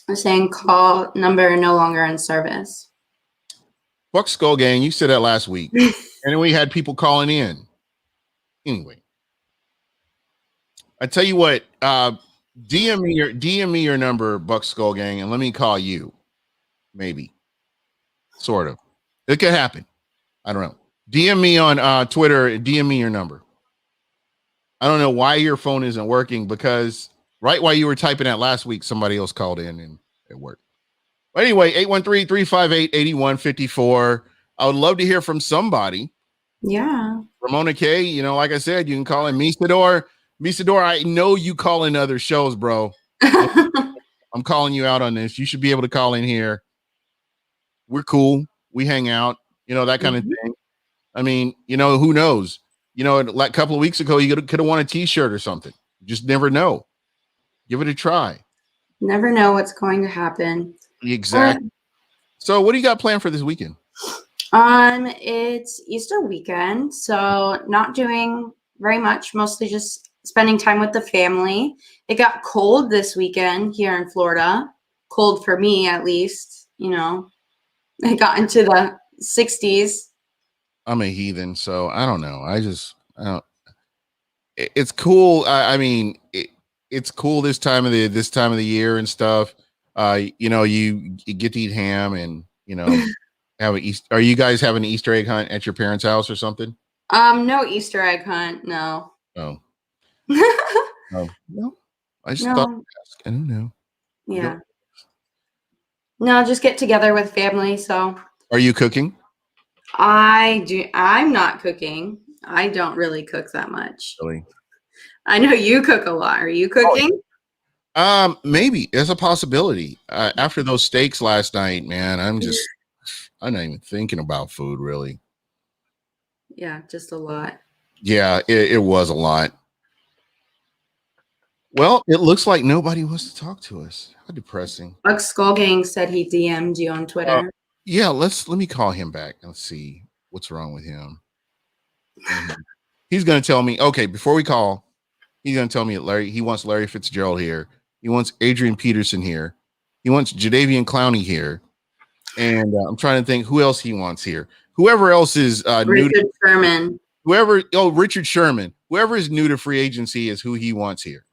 I'm saying call number no longer in service. Buc Skull Gang, you said that last week. And then we had people calling in. Anyway. I tell you what, DM me your number, Buc Skull Gang, and let me call you. Maybe. Sort of. It could happen. I don't know. DM me on Twitter, DM me your number. I don't know why your phone isn't working, because right while you were typing that last week, somebody else called in and it worked. But anyway, 813-358-8154. I would love to hear from somebody. Yeah. Ramona K, like I said, you can call in Misador. Misador, I know you call in other shows, bro. I'm calling you out on this. You should be able to call in here. We're cool. We hang out, that kind of thing. I mean, who knows? Like a couple of weeks ago, you could have won a t-shirt or something. You just never know. Give it a try. Never know what's going to happen. Exactly. So what do you got planned for this weekend? It's Easter weekend, so not doing very much, mostly just spending time with the family. It got cold this weekend here in Florida. Cold for me, at least. It got into the 60s. I'm a heathen, so I don't know. I don't. It's cool. I mean, it's cool this time of the year and stuff. You get to eat ham and have an Easter. Are you guys having an Easter egg hunt at your parents' house or something? No Easter egg hunt. No. Oh. No. I just thought. I don't know. Yeah. No, just get together with family. So. Are you cooking? I do. I'm not cooking. I don't really cook that much. Really? I know you cook a lot. Are you cooking? Maybe. There's a possibility. After those steaks last night, man, I'm not even thinking about food, really. Yeah, just a lot. Yeah, it was a lot. Well, it looks like nobody wants to talk to us. How depressing. Buc Skull Gang said he DM'd you on Twitter. Yeah, let me call him back and see what's wrong with him. He's going to tell me, okay, before we call, he's going to tell me he wants Larry Fitzgerald here. He wants Adrian Peterson here. He wants Jadeveon Clowney here. And I'm trying to think who else he wants here. Whoever else is Richard Sherman. Richard Sherman. Whoever is new to free agency is who he wants here.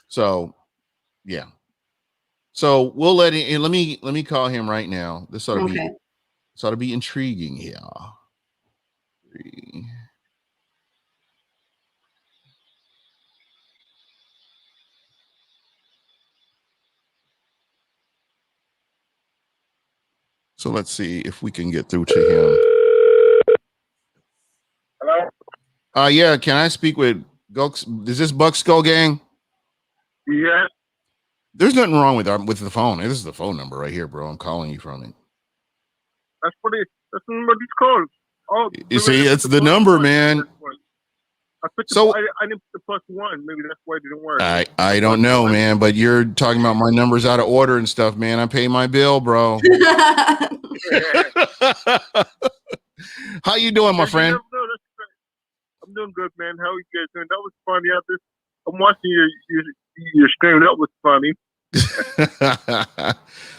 So, yeah. So we'll let him. Let me call him right now. This ought to be intriguing here. So let's see if we can get through to him. Hello? Yeah, can I speak with Gulks? Is this Buc Skull Gang? Yeah. There's nothing wrong with the phone. This is the phone number right here, bro. I'm calling you from it. That's the number he's called. Oh, you see, it's the number, man. I didn't put the +1. Maybe that's why it didn't work. I don't know, man, but you're talking about my numbers out of order and stuff, man. I pay my bill, bro. How you doing, my friend? I'm doing good, man. How are you guys doing? That was funny. I'm watching your stream. That was funny.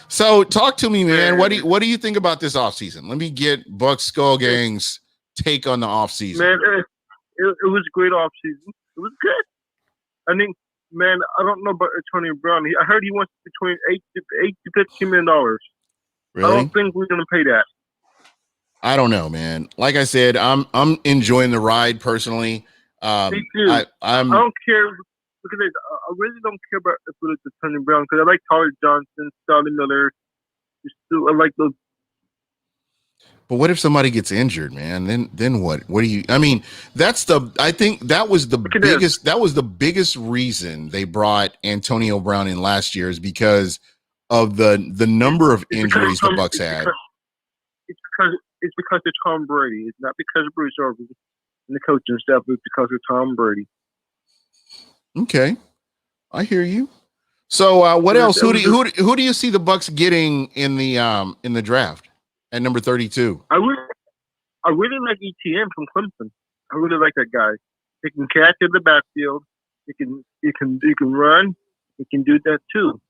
So talk to me, man. What do you think about this offseason? Let me get Buc Skull Gang's take on the offseason. Man, it was a great offseason. It was good. I think, man, I don't know about Antonio Brown. I heard he wants between $8 to $15 million. Really? I don't think we're gonna pay that. I don't know, man. Like I said, I'm enjoying the ride personally. Me too. I don't care because I really don't care about if it's Antonio Brown because I like Tyler Johnson, Scotty Miller. I like those. But what if somebody gets injured, man? Then what? What do you? I mean, I think that was the biggest. That was the biggest reason they brought Antonio Brown in last year is because of the number of injuries the Bucs had. It's because of Tom Brady. It's not because of Bruce Irvin and the coaching staff. It's because of Tom Brady. Okay, I hear you. So what else? Who do you see the Bucs getting in the draft at number 32? I really like ETN from Clemson. I really like that guy. He can catch in the backfield. He can run. He can do that too.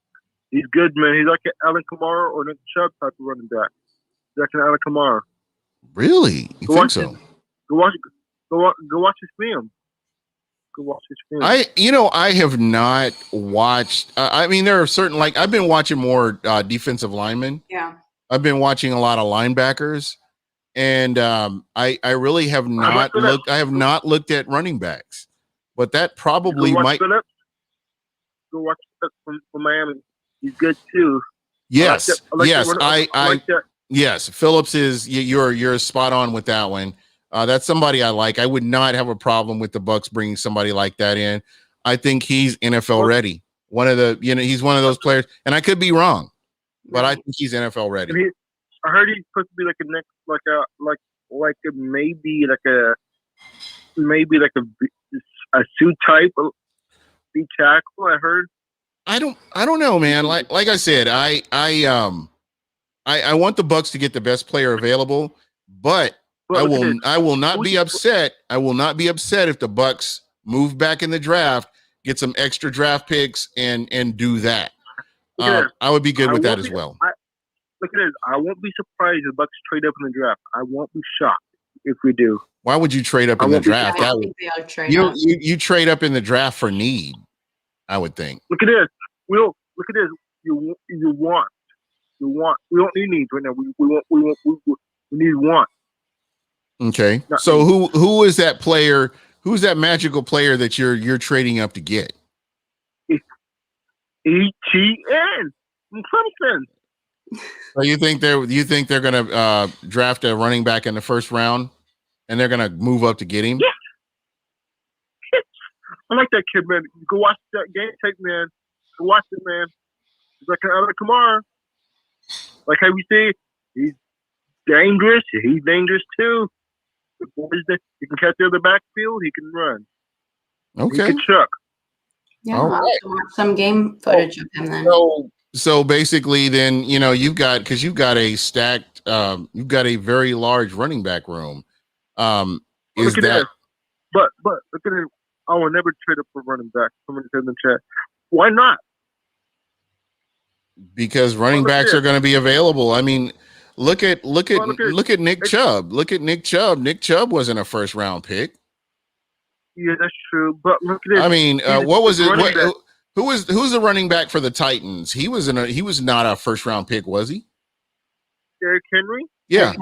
He's good, man. He's like an Allen Kamara or Nick Chubb type of running back. He's like an Allen Kamara. Really? You think so? Go watch his film. Go watch his film. I have not watched. I mean, there are certain, like, I've been watching more defensive linemen. Yeah. I've been watching a lot of linebackers, and I really have not looked. I have not looked at running backs, but that probably might. Phillips. Go watch Phillips from Miami. He's good too. Yes, yes. Phillips is. You're spot on with that one. That's somebody I like. I would not have a problem with the Bucs bringing somebody like that in. I think he's NFL ready. He's one of those players, and I could be wrong, but I think he's NFL ready. I heard he's supposed to be like a next, maybe a suit type of B tackle. I heard. I don't know, man. Like I said, I want the Bucs to get the best player available, but I will not be upset. I will not be upset if the Bucs move back in the draft, get some extra draft picks, and do that. I would be good with that as well. Look at this. I won't be surprised if the Bucs trade up in the draft. I won't be shocked if we do. Why would you trade up in the draft? You trade up in the draft for need, I would think. Look at this. Look at this. You want. We don't need needs right now. We need want. Okay. So who is that player? Who's that magical player that you're trading up to get? ETN from Clemson. So you think they're gonna draft a running back in the first round, and they're gonna move up to get him? Yeah. I like that kid, man. Go watch that game tape, man. Go watch it, man. He's like another Kamara. Like how we say, he's dangerous. He's dangerous too. He can catch the other backfield. He can run. Okay. He can chuck. Yeah, I'll have to watch some game footage of him then. So basically, then you've got a stacked, you've got a very large running back room. But look at it. I will never trade up for running back. Someone said in the chat, why not? Because running backs are going to be available. I mean, look at Nick Chubb. Look at Nick Chubb. Nick Chubb wasn't a first round pick. Yeah, that's true. But look at it. I mean, what was it? Who's the running back for the Titans? He was not a first round pick, was he? Derrick Henry? Yeah.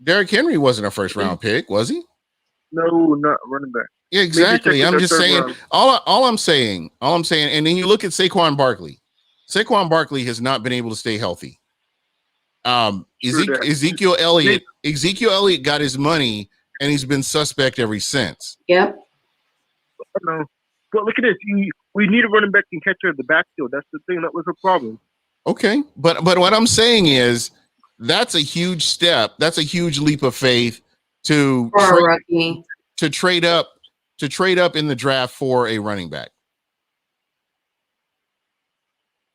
Derrick Henry wasn't a first round pick, was he? No, not running back. Yeah, exactly. I'm just saying all I'm saying, and then you look at Saquon Barkley. Saquon Barkley has not been able to stay healthy. Ezekiel Elliott got his money and he's been suspect ever since. Yep. No. But look at this. We need a running back and catcher at the backfield. That's the thing that was a problem. Okay. But what I'm saying is that's a huge step. That's a huge leap of faith to trade up in the draft for a running back.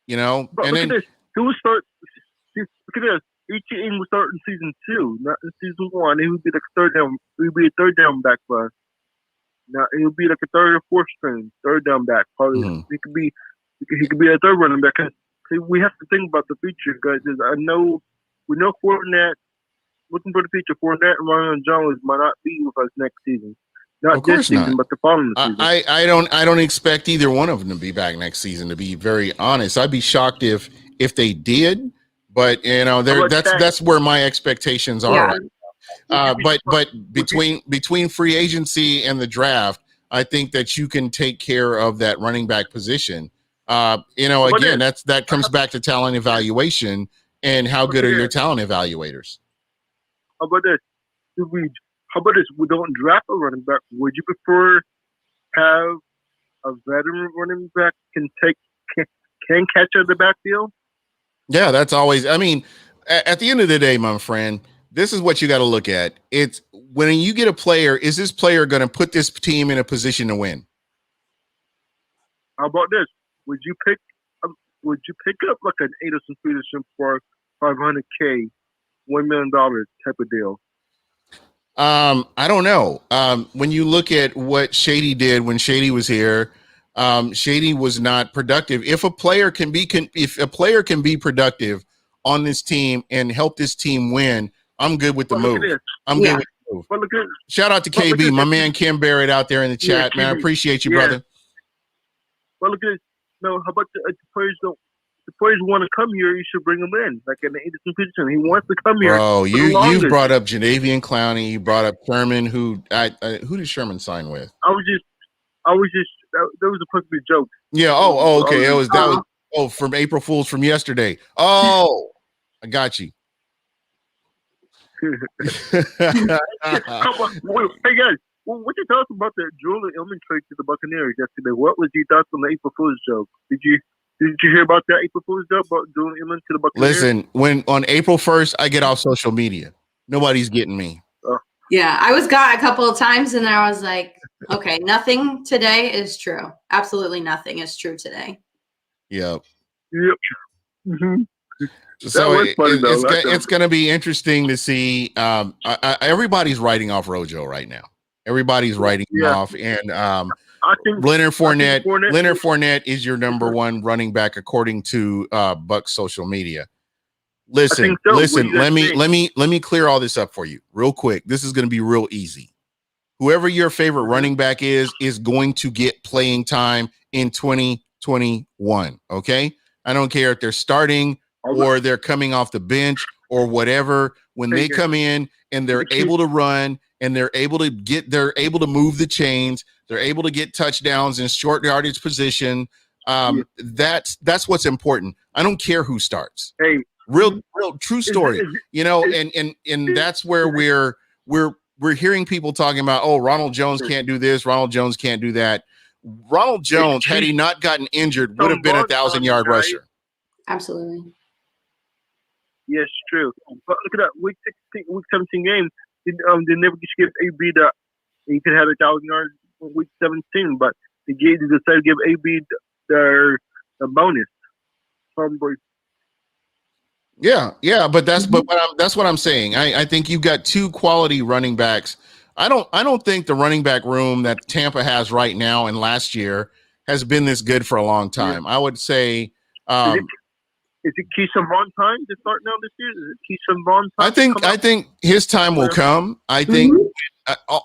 But and look then at this. Look at this. Each team will start in season 2, not in season 1. He would be like a third down. He would be a third down back for us. Now it would be like a third or fourth string, third down back. Probably he could be a third running back. See, we have to think about the future, guys. We know Fournette. Looking for the future, Fournette and Ronald Jones might not be with us next season. Not this season, but the following season. I don't expect either one of them to be back next season. To be very honest, I'd be shocked if they did. But that's where my expectations are. Yeah. But between free agency and the draft, I think that you can take care of that running back position. Again, that comes back to talent evaluation and how good are your talent evaluators. How about this? We don't draft a running back. Would you prefer have a veteran running back can catch out the backfield? Yeah, that's always. I mean, at the end of the day, my friend, this is what you got to look at. It's when you get a player. Is this player going to put this team in a position to win? How about this? Would you pick up like an Anderson Peterson for $500K, $1 million type of deal? I don't know. When you look at what Shady did when Shady was here, Shady was not productive. If a player can be productive on this team and help this team win, I'm good with the move. I'm good with the move. But look at, Shout out to KB, my man Kim Barrett out there in the chat, man. I appreciate you, brother. Well, look at this. No, how about the players don't? The players want to come here. You should bring them in, like an Anderson Peterson. He wants to come here. Bro, you've brought up Jadavian Clowney. You brought up Sherman. Who did Sherman sign with? I was just that was supposed to be a joke. Yeah. Okay. That was from April Fools from yesterday. Oh, I got you. Hey guys, what you thoughts about the Julian Edelman trade to the Buccaneers yesterday? What was your thoughts on the April Fool's joke? Did you hear about that April Fool's joke about Julian Edelman to the Buccaneers? Listen, when on April 1st, I get off social media. Nobody's getting me. Yeah, I was got a couple of times, and I was like, okay, nothing today is true. Absolutely nothing is true today. Yep. Mm-hmm. So it's going to be interesting to see. Everybody's writing off Rojo right now. Everybody's writing him off, and I think Leonard Fournette is your number one running back according to Bucs social media. Listen. Let me clear all this up for you real quick. This is going to be real easy. Whoever your favorite running back is going to get playing time in 2021. Okay, I don't care if they're starting or they're coming off the bench or whatever. When they come in and they're able to run and they're able to move the chains, they're able to get touchdowns in short yardage position. That's what's important. I don't care who starts. Hey, real true story. You know, and that's where we're hearing people talking about, oh, Ronald Jones can't do this, Ronald Jones can't do that. Ronald Jones, had he not gotten injured, would have been a 1,000-yard rusher. Absolutely. Yes, true. But look at that week 17 game. They never give AB the. He could have 1,000 yards in week 17, but they decided to give AB the bonus. Yeah, but that's what I'm saying. I think you've got two quality running backs. I don't think the running back room that Tampa has right now and last year has been this good for a long time. I would say. Is it Keyshawn Vaughn time to start now this year? Is it Keyshawn Vaughn time? I think his time will come. I think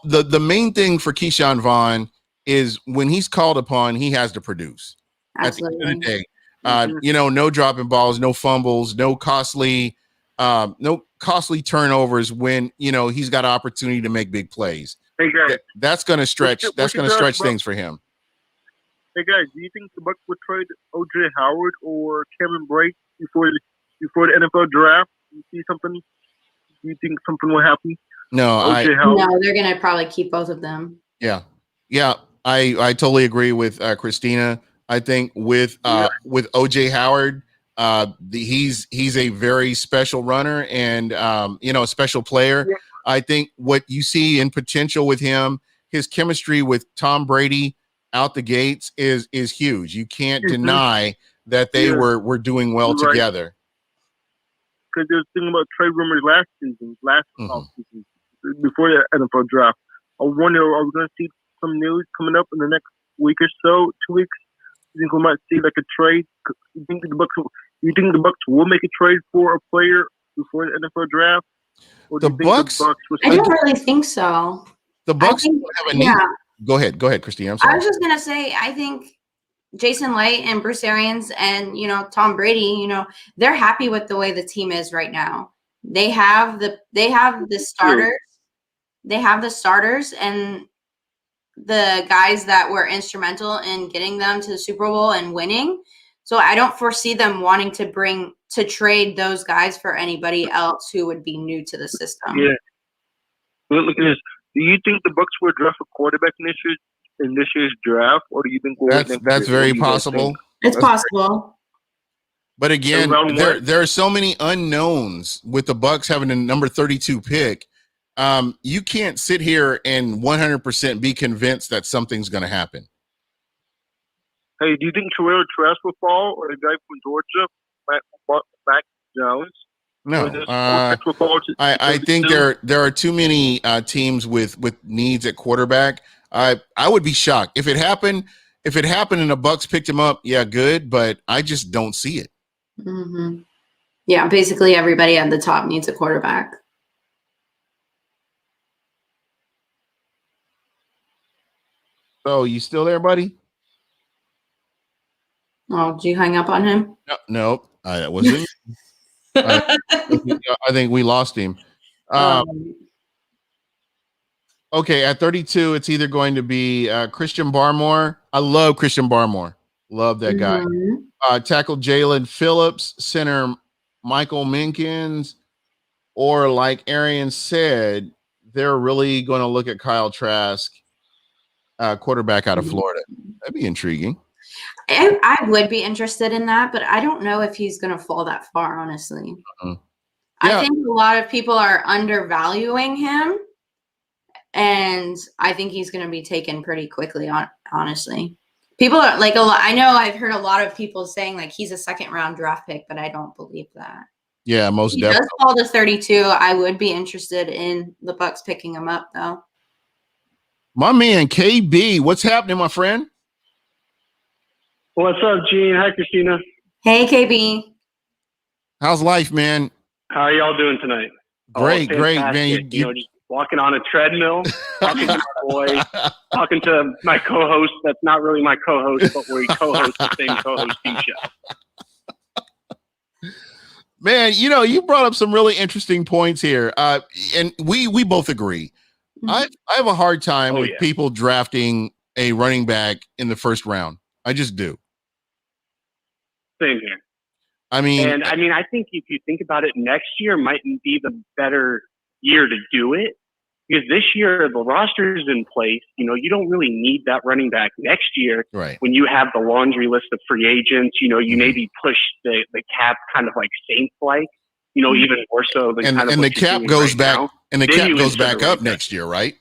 the main thing for Keyshawn Vaughn is when he's called upon, he has to produce. Absolutely. At the end of the day, no dropping balls, no fumbles, no costly turnovers when he's got an opportunity to make big plays. Hey guys, that's going to stretch. That's going to stretch things for him. Hey guys, do you think the Bucs would trade O.J. Howard or Kevin Brake before the NFL draft? You see something? Do you think something will happen? No, they're going to probably keep both of them. Yeah. I totally agree with Christina. I think with O.J. Howard, he's a very special runner and a special player. Yeah. I think what you see in potential with him, his chemistry with Tom Brady out the gates is huge. You can't deny that they were doing well together. Because there's thinking about trade rumors last season, offseason, before the NFL draft. I wonder, are we going to see some news coming up in the next week or so, 2 weeks? You think we might see like a trade? You think the Bucs will make a trade for a player before the NFL draft? Or do you think the Bucs I don't really think so. The Bucs have a need. Go ahead, Christine. I'm sorry. I was just gonna say, I think Jason Light and Bruce Arians and Tom Brady, they're happy with the way the team is right now. They have the starters. They have the starters and the guys that were instrumental in getting them to the Super Bowl and winning. So I don't foresee them wanting to trade those guys for anybody else who would be new to the system. Yeah. Look at this. Do you think the Bucs will draft a quarterback in this year's draft, or do you think that's very possible? It's possible. But again, there are so many unknowns with the Bucs having a number 32 pick. You can't sit here and 100% be convinced that something's going to happen. Hey, do you think Terrell Trask will fall, or the guy from Georgia, Mac Jones? No, I think 32? there are too many teams with needs at quarterback. I would be shocked if it happened. If it happened and the Bucs picked him up, yeah, good. But I just don't see it. Mm-hmm. Yeah, basically everybody at the top needs a quarterback. So you still there, buddy? Oh, did you hang up on him? No, I wasn't. I think we lost him. Okay, at 32, it's either going to be Christian Barmore. I love Christian Barmore. Love that guy. Tackle Jalen Phillips, center Michael Minkins, or like Arian said, they're really going to look at Kyle Trask, quarterback out of Florida. That'd be intriguing. I would be interested in that, but I don't know if he's going to fall that far, honestly. Yeah. I think a lot of people are undervaluing him, and I think he's going to be taken pretty quickly, honestly. People are like, I know I've heard a lot of people saying like he's a second-round draft pick, but I don't believe that. Yeah, most he definitely. Does fall to 32. I would be interested in the Bucs picking him up, though. My man, KB, what's happening, my friend? What's up, Gene? Hi, Christina. Hey, KB. How's life, man? How are y'all doing tonight? Great, man. You know, just walking on a treadmill, talking to my boy, talking to my co-host that's not really my co-host, but we co-host the same co-host team show. Man, you know, you brought up some really interesting points here. And we both agree. I have a hard time with people drafting a running back in the first round. I just do. Same here. I mean, I think if you think about it, next year might be the better year to do it, because this year the roster is in place. You know, you don't really need that running back next year. Right. When you have the laundry list of free agents, you know, you maybe push the cap kind of like Saints-like, you know, even more so than and the cap goes back now. And the cap goes back up next year, right?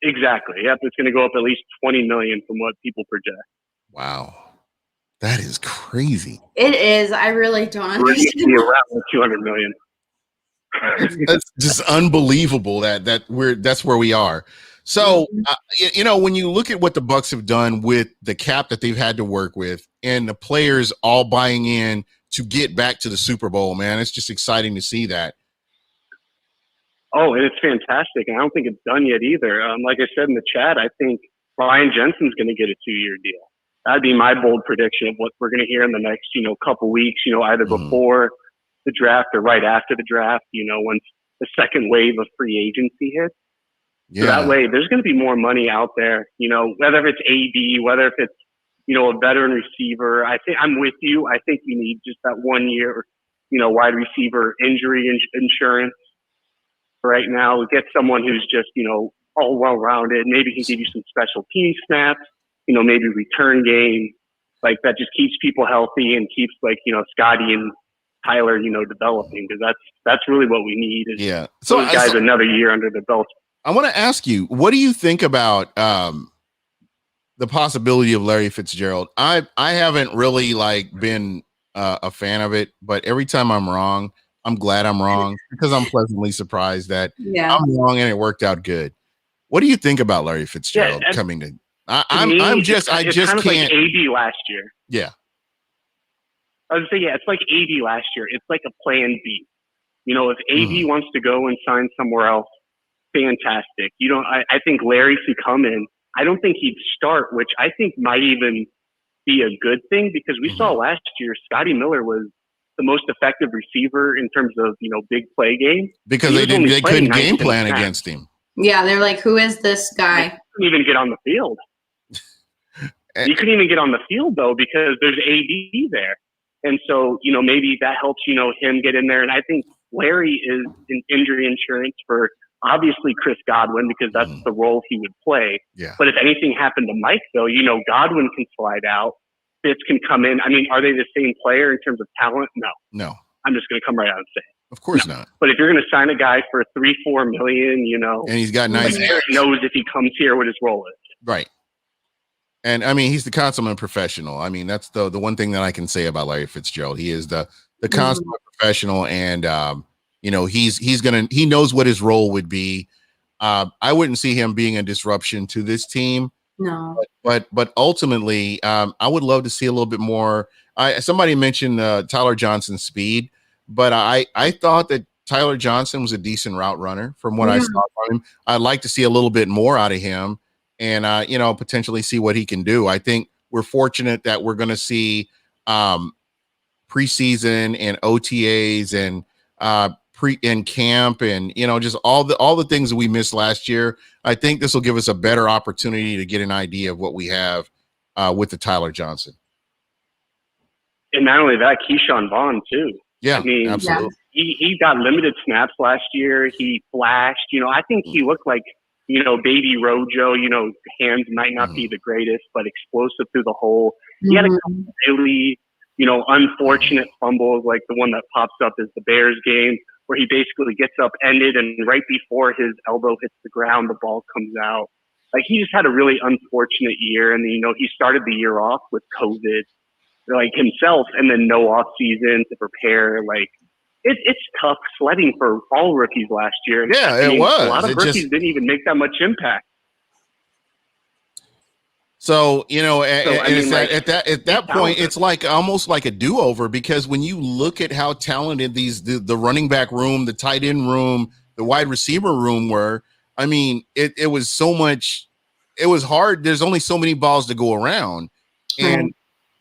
Exactly. Yep, it's going to go up at least $20 million from what people project. Wow. That is crazy. It is. I really don't understand. We're going to be around $200 million. That's just unbelievable that's where we are. So, you know, when you look at what the Bucs have done with the cap that they've had to work with and the players all buying in to get back to the Super Bowl, man, it's just exciting to see that. Oh, and it's fantastic. And I don't think it's done yet either. Like I said in the chat, I think Ryan Jensen's going to get a 2-year deal. That'd be my bold prediction of what we're going to hear in the next, you know, couple weeks, you know, either before the draft or right after the draft, you know, once the second wave of free agency hits. Yeah. So that way there's going to be more money out there, you know, whether it's AD, whether if it's, you know, a veteran receiver. I think I'm with you. I think you need just that 1 year, you know, wide receiver injury insurance right now. Get someone who's just, you know, all well-rounded. Maybe he can give you some special team snaps, you know, maybe return game, like that just keeps people healthy and keeps, like, you know, Scotty and Tyler, you know, developing, because that's really what we need. Is so those guys another year under the belt. I want to ask you, what do you think about the possibility of Larry Fitzgerald? I haven't really like been a fan of it, but every time I'm wrong, I'm glad I'm wrong, because I'm pleasantly surprised that I'm wrong and it worked out good. What do you think about Larry Fitzgerald coming to? I just kind of can't. Like AD last year. Yeah. I would say, it's like AD last year. It's like a plan B. You know, if AD wants to go and sign somewhere else, fantastic. You know, I think Larry could come in. I don't think he'd start, which I think might even be a good thing, because we saw last year Scotty Miller was the most effective receiver in terms of, you know, big play game. Because they couldn't game plan against him. Yeah, they're like, who is this guy? He couldn't even get on the field. He couldn't even get on the field, though, because there's AD there. And so, you know, maybe that helps, you know, him get in there. And I think Larry is an injury insurance for obviously Chris Godwin, because that's the role he would play. Yeah. But if anything happened to Mike, though, you know, Godwin can slide out. Fitz can come in. I mean, are they the same player in terms of talent? No. I'm just going to come right out and say it. Of course not. But if you're going to sign a guy for $3-4 million, you know, and he's got nice, Eric knows if he comes here what his role is. Right. And I mean, he's the consummate professional. I mean, that's the one thing that I can say about Larry Fitzgerald. He is the consummate professional, and you know, he knows what his role would be. I wouldn't see him being a disruption to this team. No. But ultimately, I would love to see a little bit more. Somebody mentioned Tyler Johnson's speed, but I thought that Tyler Johnson was a decent route runner from what I saw from him. I'd like to see a little bit more out of him, and you know, potentially see what he can do. I think we're fortunate that we're going to see preseason and OTAs and in camp, and you know, just all the things that we missed last year. I think this will give us a better opportunity to get an idea of what we have with the Tyler Johnson. And not only that, Keyshawn Vaughn too. Yeah, I mean, absolutely. He got limited snaps last year. He flashed. You know, I think he looked like, you know, baby Rojo. You know, hands might not be the greatest, but explosive through the hole. He had a couple really, you know, unfortunate fumbles, like the one that pops up is the Bears game, where he basically gets upended and right before his elbow hits the ground, the ball comes out. Like, he just had a really unfortunate year. And, you know, he started the year off with COVID, like himself, and then no off season to prepare. Like, it's tough sledding for all rookies last year. Yeah, it was. A lot of rookies didn't even make that much impact. So, you know, at that point, talented. it's like almost like a do-over, because when you look at how talented the running back room, the tight end room, the wide receiver room were, I mean, it was so much, it was hard. There's only so many balls to go around.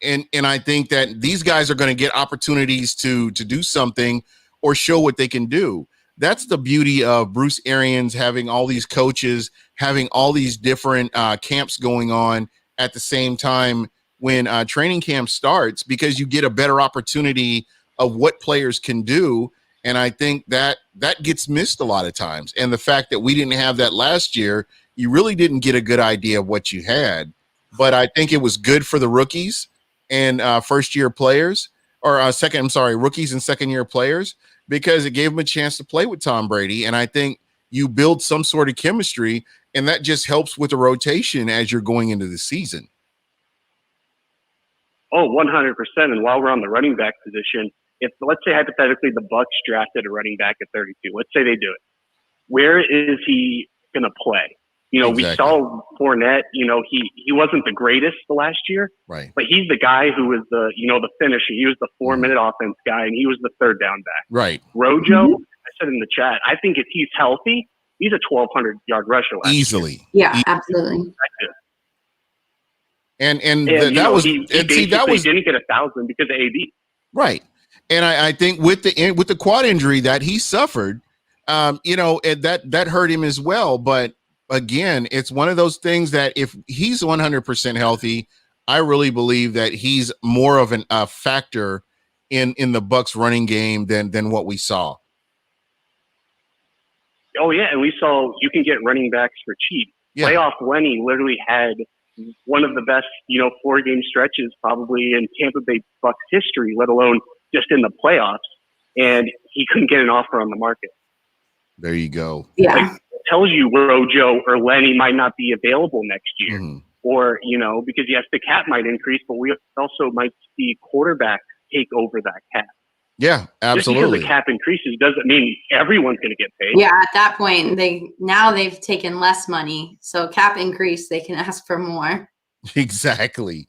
And I think that these guys are going to get opportunities to do something or show what they can do. That's the beauty of Bruce Arians having all these coaches, having all these different camps going on at the same time when training camp starts, because you get a better opportunity of what players can do. And I think that gets missed a lot of times. And the fact that we didn't have that last year, you really didn't get a good idea of what you had. But I think it was good for the rookies and first-year players, or rookies and second-year players, because it gave them a chance to play with Tom Brady. And I think you build some sort of chemistry, and that just helps with the rotation as you're going into the season. Oh, 100%. And while we're on the running back position, if, let's say hypothetically the Bucs drafted a running back at 32, let's say they do it, where is he going to play? You know, exactly. We saw Fournette, you know, he wasn't the greatest the last year, right? But he's the guy who was the, you know, the finisher. He was the 4-minute offense guy, and he was the third down back. Right. Rojo, I said in the chat, I think if he's healthy, he's a 1,200-yard rusher easily. Yeah, absolutely. And that was he didn't get 1,000 because of AD. Right. And I think with the quad injury that he suffered, you know, that hurt him as well. But again, it's one of those things that if he's 100% healthy, I really believe that he's more of a factor in the Bucs running game than what we saw. Oh yeah, and we saw you can get running backs for cheap. Yeah. Playoff Lenny literally had one of the best, you know, 4-game stretches probably in Tampa Bay Bucs history, let alone just in the playoffs, and he couldn't get an offer on the market. There you go. Yeah. Like, it tells you Rojo or Lenny might not be available next year. Or, you know, because yes, the cap might increase, but we also might see quarterback take over that cap. Yeah, absolutely. Just because the cap increases doesn't mean everyone's going to get paid. Yeah, at that point, they've taken less money. So cap increase, they can ask for more. Exactly.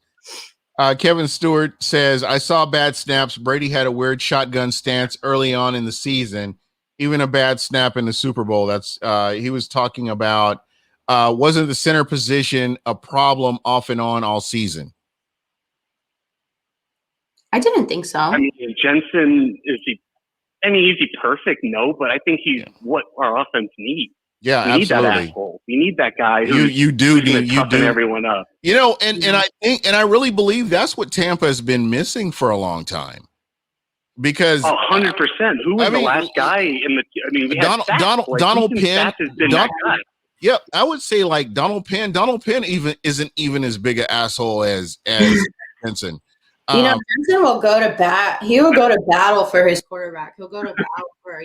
Kevin Stewart says, I saw bad snaps. Brady had a weird shotgun stance early on in the season, even a bad snap in the Super Bowl. That's he was talking about, wasn't the center position a problem off and on all season? I didn't think so. I mean, Jensen, is he perfect? No, but I think he's what our offense needs. Yeah, we absolutely. Need that asshole. We need that guy who you do everyone up. You know, and I think, and I really believe that's what Tampa has been missing for a long time. Because 100%. Who was the last guy in the? I mean, we had Donald Penn. That guy. Yep, I would say like Donald Penn. Donald Penn isn't even as big an asshole as Jensen. You know, Jensen will go to bat. He will go to battle for his quarterback. He'll go to battle for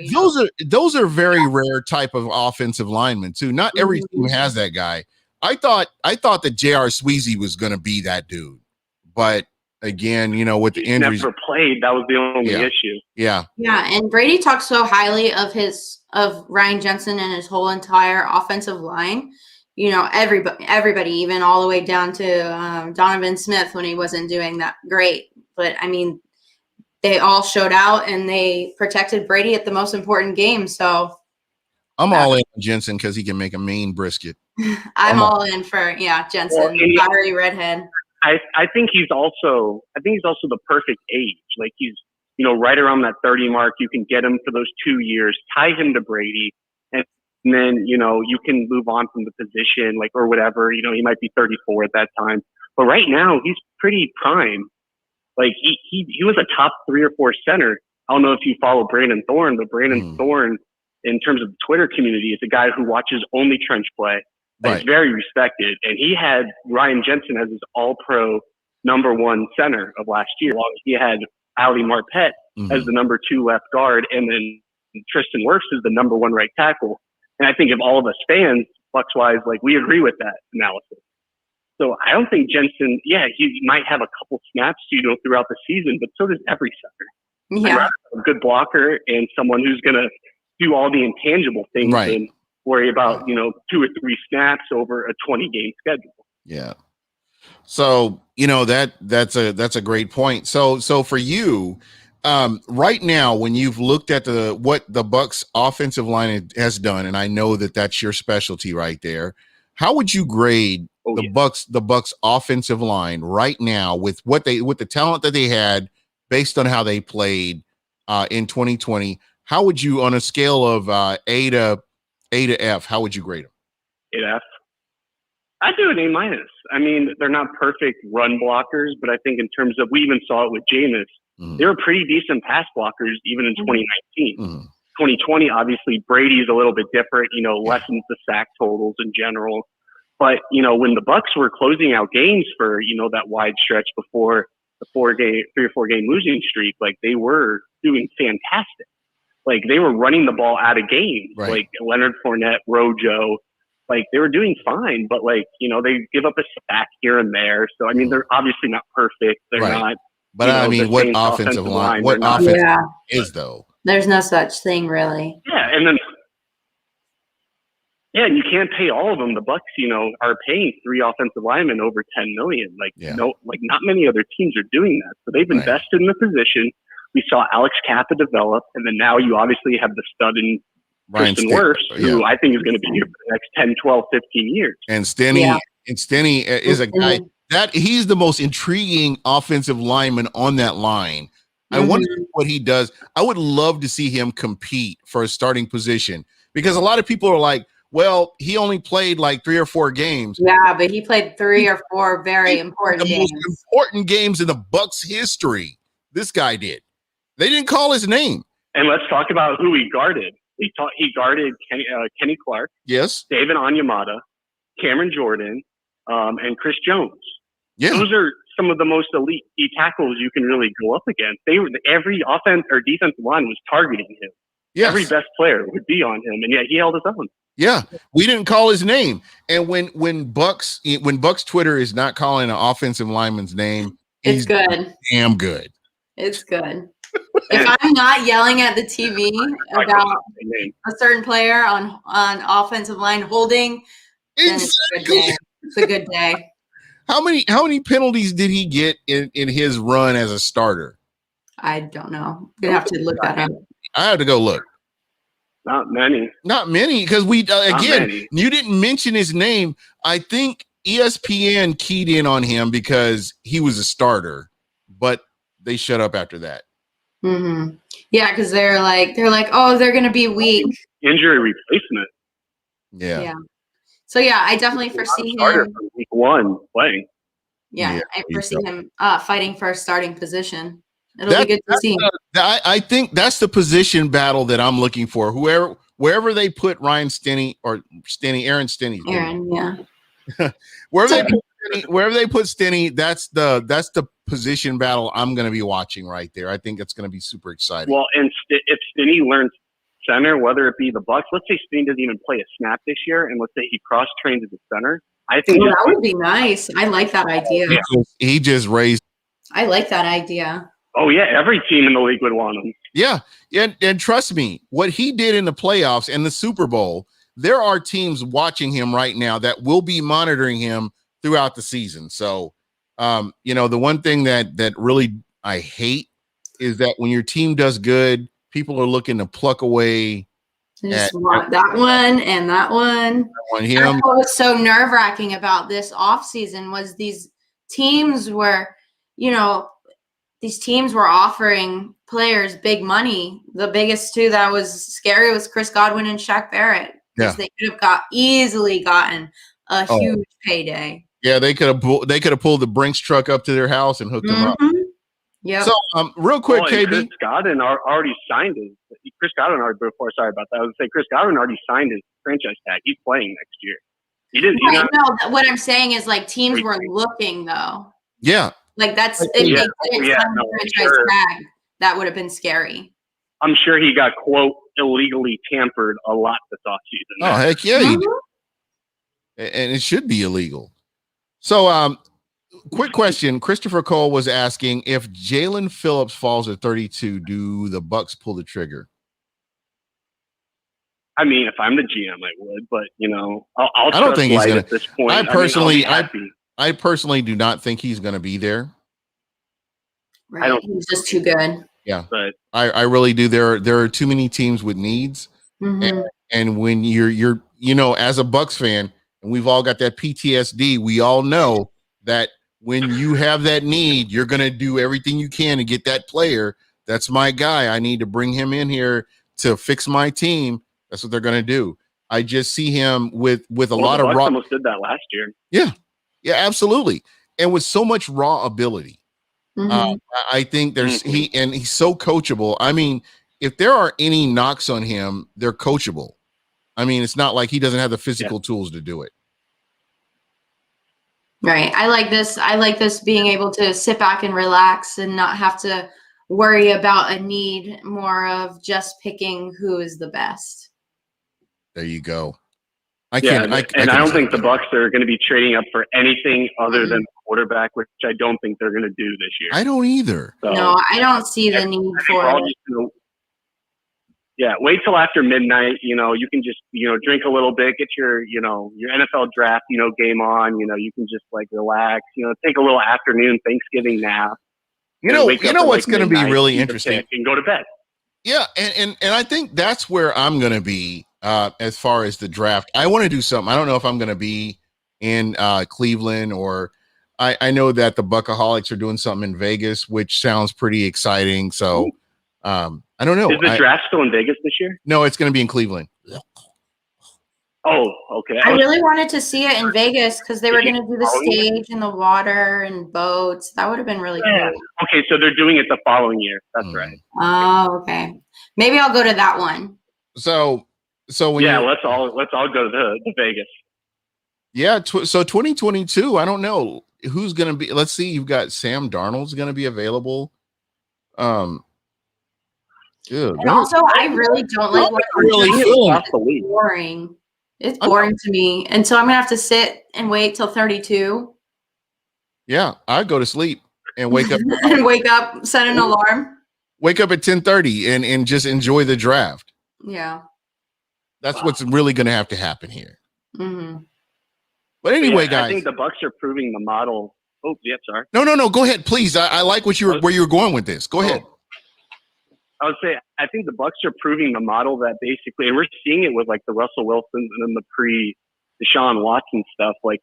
those are very rare type of offensive linemen too. Not every team has that guy. I thought that J.R. Sweezy was going to be that dude, but again, with the injuries, never played. That was the only issue. Yeah. Yeah, and Brady talks so highly of Ryan Jensen and his whole entire offensive line. Everybody, even all the way down to Donovan Smith when he wasn't doing that great. But I mean, they all showed out and they protected Brady at the most important game. So I'm all in on Jensen because he can make a mean brisket. I'm all in for Jensen, fiery redhead. I think he's also the perfect age. Like he's right around that 30 mark. You can get him for those 2 years, tie him to Brady, and then you can move on from the position, like or whatever. He might be 34 at that time, but right now he's pretty prime. Like he was a top 3 or 4 center. I don't know if you follow Brandon Thorne, but Brandon Thorne, in terms of the Twitter community, is a guy who watches only trench play. Right. He's very respected, and he had Ryan Jensen as his All-Pro #1 center of last year. He had Ali Marpet as the #2 left guard, and then Tristan Wirfs is the #1 right tackle. And I think if all of us fans, Bucs-wise, like we agree with that analysis. So I don't think Jensen, he might have a couple snaps, throughout the season, but so does every center. Yeah. I'd rather have a good blocker and someone who's going to do all the intangible things and worry about, 2 or 3 snaps over a 20-game schedule. Yeah. So, that's a great point. So for you, right now, when you've looked at what the Bucs offensive line has done, and I know that that's your specialty right there, how would you grade the Bucs offensive line right now with the talent that they had based on how they played in 2020? How would you, on a scale of A to F, how would you grade them? F. I'd do an A-. I mean, they're not perfect run blockers, but I think in terms of, we even saw it with Jameis, they were pretty decent pass blockers even in 2019. 2020, obviously, Brady's a little bit different, lessens the sack totals in general. But, when the Bucs were closing out games for, that wide stretch before the 3 or 4 game losing streak, like they were doing fantastic. Like they were running the ball out of games, like Leonard Fournette, Rojo, like they were doing fine, but like, they give up a sack here and there. So, I mean, they're obviously not perfect. They're not. But I mean, what offensive line, what offense is though? There's no such thing really. Yeah. And then, and you can't pay all of them. The Bucs, are paying 3 offensive linemen over $10 million. Like, not many other teams are doing that. So they've invested in the position. We saw Alex Kappa develop, and then now you obviously have the stud in Tristan Wirfs, who I think is going to be here for the next 10, 12, 15 years. And Stenny is a guy that he's the most intriguing offensive lineman on that line. I wonder what he does. I would love to see him compete for a starting position because a lot of people are like, well, he only played like 3 or 4 games. Yeah, but he played 3 or 4 very important games. The most important games in the Bucs history. This guy did. They didn't call his name. And let's talk about who he guarded. He guarded Kenny Clark, yes, David Onyemata, Cameron Jordan, and Chris Jones. Yeah, those are some of the most elite tackles you can really go up against. Every offense or defensive line was targeting him. Yes. Every best player would be on him, and yet he held his own. Yeah, we didn't call his name. And when Bucs Twitter is not calling an offensive lineman's name, it's good. Damn good. It's good. If I'm not yelling at the TV about a certain player on offensive line holding, then it's a good day. It's a good day. How many penalties did he get in his run as a starter? I don't know. You'd have to look that up. I have to go look. Not many. Not many, because you didn't mention his name. I think ESPN keyed in on him because he was a starter, but they shut up after that. Mm-hmm. Yeah, because they're like, oh, they're gonna be weak. Injury replacement. Yeah. So yeah, I definitely foresee him from week 1 playing. Yeah, I foresee him fighting for a starting position. It'll be good to see. I think that's the position battle that I'm looking for. Wherever they put Aaron Stenny, yeah. wherever they put Stenny, that's the position battle I'm going to be watching right there. I think it's going to be super exciting. Well, and if Stenny learns center, whether it be the Bucs, let's say Stenny doesn't even play a snap this year, and let's say he cross trains as a center, I think that would be nice. I like that idea. He just raised. I like that idea. Oh yeah, every team in the league would want him. Yeah, and trust me, what he did in the playoffs and the Super Bowl, there are teams watching him right now that will be monitoring him throughout the season. So, the one thing that really I hate is that when your team does good, people are looking to pluck away. Just want that one and that one. Him. That's what was so nerve-wracking about this offseason was these teams were, offering players big money. The biggest two that was scary was Chris Godwin and Shaq Barrett. Because they could have easily gotten a huge payday. Yeah, they could have pulled the Brinks truck up to their house and hooked them up. Yeah. So, real quick, KB. Chris Godwin already signed his. Chris Godwin already before. Sorry about that. I was gonna say Chris Godwin already signed his franchise tag. He's playing next year. He didn't. No, what I'm saying is teams were looking though. Yeah. That's if they didn't sign the franchise tag, that would have been scary. I'm sure he got quote illegally tampered a lot this offseason. Oh heck yeah, he did. And it should be illegal. So, quick question. Christopher Cole was asking if Jalen Phillips falls at 32, do the Bucs pull the trigger? I mean, if I'm the GM, I would, but I don't think he's going at this point. I personally do not think he's going to be there. Right. He's just too good. Yeah, but I really do. There are too many teams with needs, and when you're as a Bucs fan, and we've all got that PTSD, we all know that when you have that need, you're going to do everything you can to get that player. That's my guy. I need to bring him in here to fix my team. That's what they're going to do. I just see him with a lot of raw. Almost did that last year. Yeah, absolutely, and with so much raw ability. I think he's so coachable. I mean, if there are any knocks on him, they're coachable. I mean, it's not like he doesn't have the physical tools to do it. Right. I like this being able to sit back and relax and not have to worry about a need, more of just picking who is the best. There you go. I don't think the Bucs are going to be trading up for anything other than quarterback, which I don't think they're going to do this year. I don't either. So, no, I don't see the need for it. Wait till after midnight. You can just drink a little bit, get your NFL draft game on. You can just relax. Take a little afternoon Thanksgiving nap. What's going to be really interesting and go to bed. Yeah, and I think that's where I'm going to be as far as the draft. I want to do something. I don't know if I'm going to be in Cleveland, or I know that the Buckaholics are doing something in Vegas, which sounds pretty exciting. So I don't know. Is the draft still in Vegas this year? No, it's going to be in Cleveland. Oh, okay. I really wanted to see it in Vegas because they were going to do the stage in the water and boats. That would have been really cool. Okay, so they're doing it the following year. That's right. Oh, okay. Maybe I'll go to that one. So when let's all go to Vegas. Yeah, so 2022. I don't know who's going to be. Let's see. You've got Sam Darnold's going to be available. And also, I really don't like what it's boring. It's boring to me. And so I'm going to have to sit and wait till 32. Yeah, I go to sleep and wake up. Set an alarm. Wake up at 10:30 and just enjoy the draft. Yeah. That's what's really going to have to happen here. Mm-hmm. But anyway, guys. I think the Bucs are proving the model. Oh, yeah, sorry. No. Go ahead, please. I like where you were going with this. Go ahead. I would say I think the Bucs are proving the model that basically, and we're seeing it with the Russell Wilsons and then the pre-Deshaun Watson stuff. Let's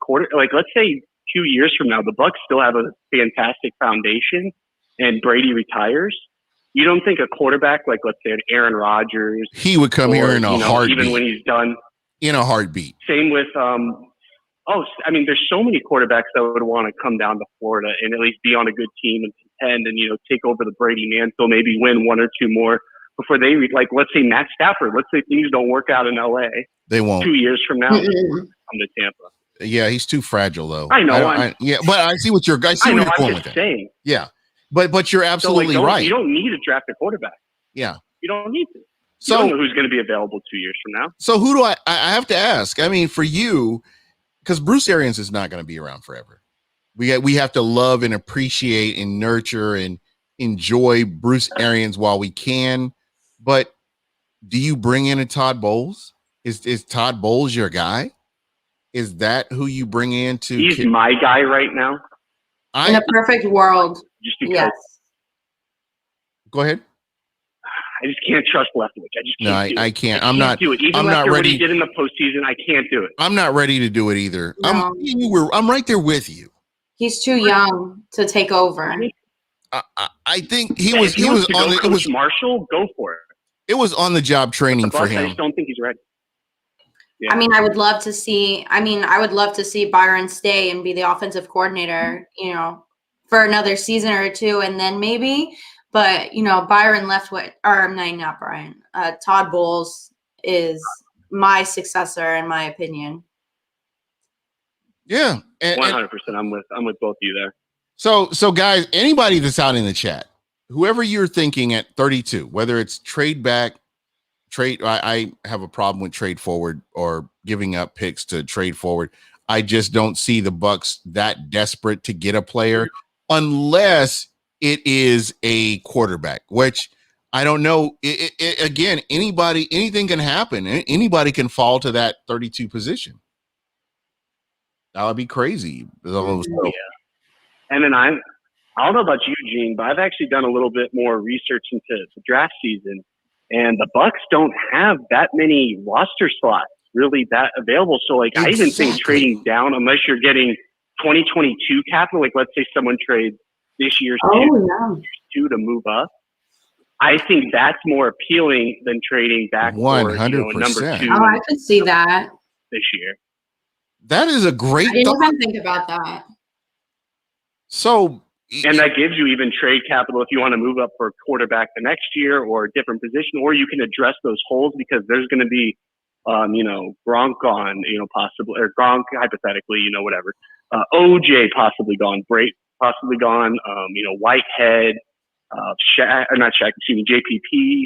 say 2 years from now, the Bucs still have a fantastic foundation, and Brady retires. You don't think a quarterback let's say an Aaron Rodgers, he would come here in a heartbeat, even when he's done, in a heartbeat. Same with there's so many quarterbacks that would want to come down to Florida and at least be on a good team and contend and take over the Brady mantle, maybe win one or two more before they let's say Matt Stafford. Let's say things don't work out in LA. They won't. 2 years from now, come to Tampa. Yeah, he's too fragile though. I know. But I see what you're going with that. Saying. Yeah, but you're absolutely right. You don't need to draft a quarterback. Yeah, you don't need to. So you don't know who's going to be available 2 years from now. So who do I have to ask? I mean, for you, because Bruce Arians is not going to be around forever. We have to love and appreciate and nurture and enjoy Bruce Arians while we can. But do you bring in a Todd Bowles? Is Todd Bowles your guy? Is that who you bring in to? He's my guy right now. In a perfect world, just because. yes. Go ahead. I just can't trust Leftwich. I just can't. I can't. I'm not. Do it. Even I'm not after ready. What he did in the postseason, I can't do it. I'm not ready to do it either. No. I'm right there with you. He's too young to take over. I think he was on the. It was Marshall. Go for it. It was on the job training for him. I just don't think he's ready. Yeah. I mean, I would love to see Byron stay and be the offensive coordinator, for another season or two, and then maybe. But Byron Leftwich, or not Brian. Todd Bowles is my successor, in my opinion. Yeah, 100%. I'm with both of you there. So guys, anybody that's out in the chat, whoever you're thinking at 32, whether it's trade back, I have a problem with trade forward or giving up picks to trade forward. I just don't see the Bucs that desperate to get a player unless it is a quarterback, which I don't know. Again, anything can happen. Anybody can fall to that 32 position. That would be crazy. Yeah. And then I don't know about you, Gene, but I've actually done a little bit more research into the draft season, and the Bucs don't have that many roster slots really that available. So, I even think trading down, unless you're getting 2022 capital, let's say someone trades this year's two to move up. I think that's more appealing than trading back 100%. for number 2. Oh, I could see that this year. That is a great. I didn't even think about that. So, and that gives you even trade capital if you want to move up for a quarterback the next year or a different position, or you can address those holes because there's going to be, Gronk gone, possibly, or Gronk hypothetically, whatever. OJ possibly gone, Brait possibly gone, Whitehead, JPP,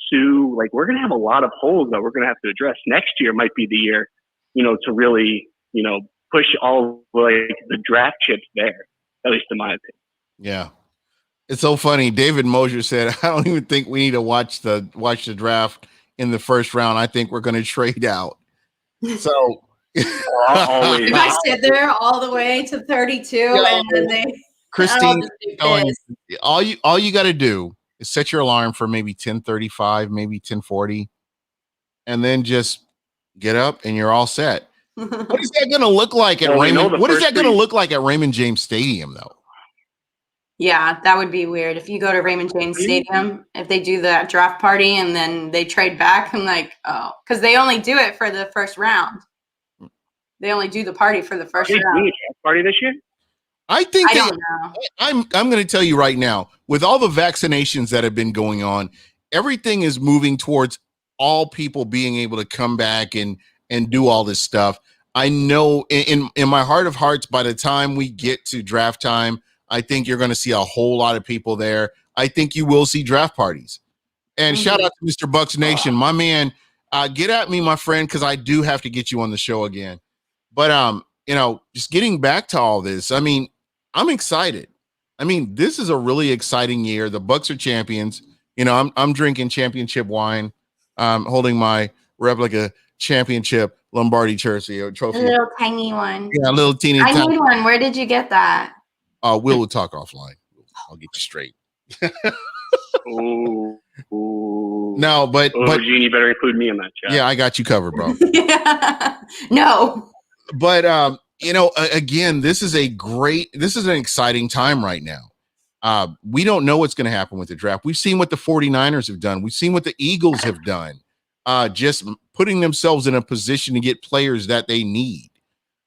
Sue. We're going to have a lot of holes that we're going to have to address. Next year might be the year, to really, push all the draft chips there, at least in my opinion. Yeah. It's so funny. David Mosier said, I don't even think we need to watch the draft in the first round. I think we're going to trade out. So if I sit there all the way to 32 and then Christine, all you got to do is set your alarm for maybe 10:35, maybe 10:40, and then just get up and you're all set. What is that going to look like at Raymond? What is that going to look like at Raymond James Stadium, though? Yeah, that would be weird. If you go to Raymond James Stadium, if they do that draft party and then they trade back, I'm like, oh, because they only do it for the first round. They only do the party for the first round. Doing a draft party this year? I think don't know. I'm going to tell you right now, with all the vaccinations that have been going on, everything is moving towards all people being able to come back and do all this stuff. I know in my heart of hearts, by the time we get to draft time, I think you're going to see a whole lot of people there. I think you will see draft parties. And shout out to Mr. Bucs Nation, my man. Get at me, my friend, because I do have to get you on the show again. But just getting back to all this, I mean, I'm excited. I mean, this is a really exciting year. The Bucs are champions. I'm drinking championship wine. Holding my replica championship Lombardi jersey or trophy. A little tiny one. Yeah, a little teeny. I need one. Where did you get that? We'll talk offline. I'll get you straight. Ooh. No, but Gene, you better include me in that chat. Yeah, I got you covered, bro. No. But again, this is an exciting time right now. We don't know what's going to happen with the draft. We've seen what the 49ers have done. We've seen what the Eagles have done. Just putting themselves in a position to get players that they need.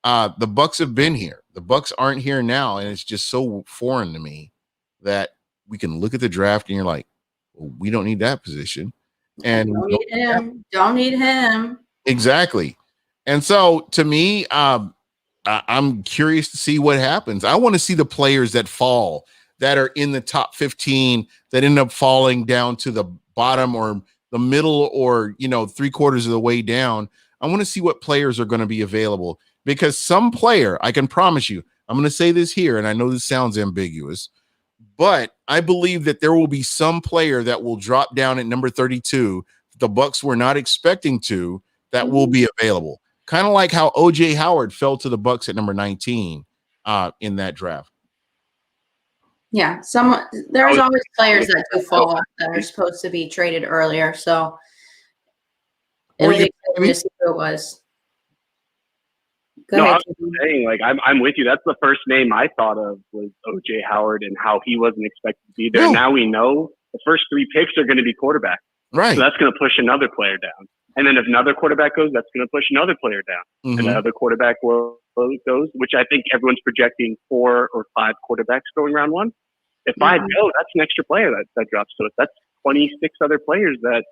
The Bucs have been here. The Bucs aren't here now, and it's just so foreign to me that we can look at the draft and you're like, well, we don't need that position. And don't need him. Exactly. And so to me, I'm curious to see what happens. I want to see the players that fall, that are in the top 15, that end up falling down to the bottom or the middle or, 3/4 of the way down. I want to see what players are going to be available, because some player, I can promise you, I'm going to say this here, and I know this sounds ambiguous, but I believe that there will be some player that will drop down at number 32 the Bucs were not expecting to, that will be available. Kind of like how O.J. Howard fell to the Bucs at number 19 in that draft. Yeah, there's always players that do fall that are supposed to be traded earlier. So it'll be exciting to see who it was. No, I was saying, like, I'm with you. That's the first name I thought of was O.J. Howard and how he wasn't expected to be there. No. Now we know the first 3 picks are going to be quarterbacks. Right. So that's going to push another player down. And then if another quarterback goes, that's going to push another player down. Mm-hmm. Another quarterback goes, which I think everyone's projecting 4 or 5 quarterbacks going round 1. If 5 go, that's an extra player that drops to us. That's 26 other players that,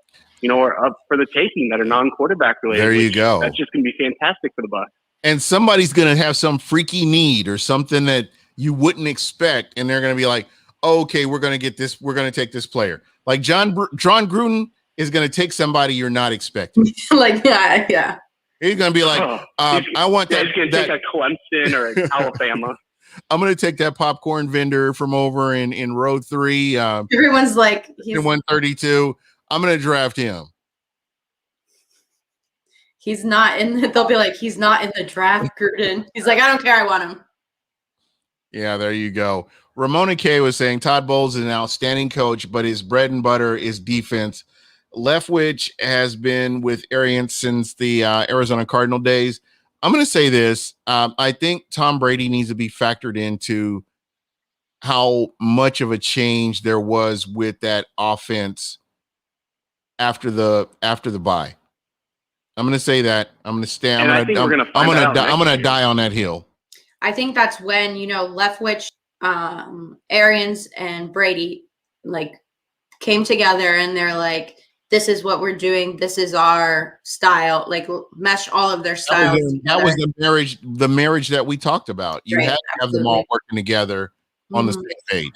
are up for the taking that are non-quarterback related. There you go. That's just going to be fantastic for the Bucs. And somebody's going to have some freaky need or something that you wouldn't expect. And they're going to be like, oh, okay, we're going to get this. We're going to take this player. Like John Gruden is going to take somebody you're not expecting. Yeah. He's going to be like, I want that. He's going to take a Clemson or a Alabama. I'm going to take that popcorn vendor from over in row 3. Everyone's like, he's 132. I'm going to draft him. He's not in. They'll be like, he's not in the draft, Gruden. He's like, I don't care. I want him. Yeah, there you go. Ramona K was saying Todd Bowles is an outstanding coach, but his bread and butter is defense. Leftwich has been with Arians since the Arizona Cardinal days. I'm going to say this. I think Tom Brady needs to be factored into how much of a change there was with that offense after the bye. I'm going to say that. I'm going to stand. I'm going to die on that hill. I think that's when, Leftwich, Arians, and Brady came together and they're like, this is what we're doing. This is our style. Mesh all of their styles. That was the marriage that we talked about. You had to have them all working together on the same page.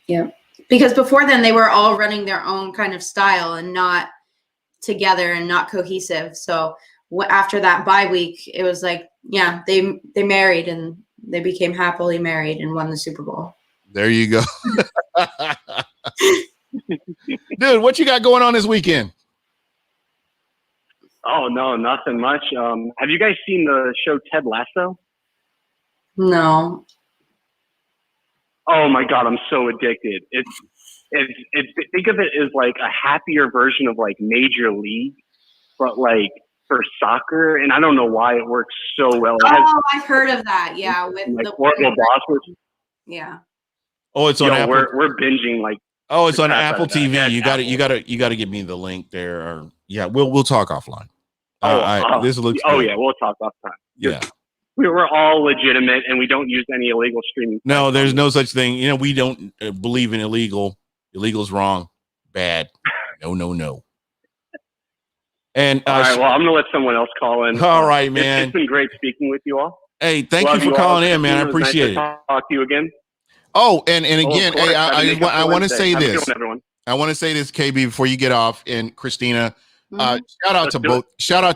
Yeah. Because before then they were all running their own kind of style and not together and not cohesive. So after that bye week, it was like, yeah, they married and they became happily married and won the Super Bowl. There you go. Dude, what you got going on this weekend? Oh, no, nothing much. Have you guys seen the show Ted Lasso? No. Oh my God, I'm so addicted. It's think of it as like a happier version of like Major League, but like for soccer. And I don't know why it works so well. I've heard of that. Yeah, with like the horrible bosses. Yeah. Oh, it's on Apple. We're binging like. Oh, it's on Apple TV. Yeah, you got to give me the link there. Or yeah, we'll talk offline. This looks. Oh good. Yeah, we'll talk offline. Yeah. We're all legitimate, and we don't use any illegal streaming. No, there's no such thing. We don't believe in illegal. Illegal's wrong. Bad. No. And all right, well, I'm gonna let someone else call in. All right, man. It's been great speaking with you all. Hey, thank you for calling in, man. I appreciate it. Talk to you again. Oh, and again, hey, I want to say this. Everyone. I want to say this, KB, before you get off, and Christina. Shout out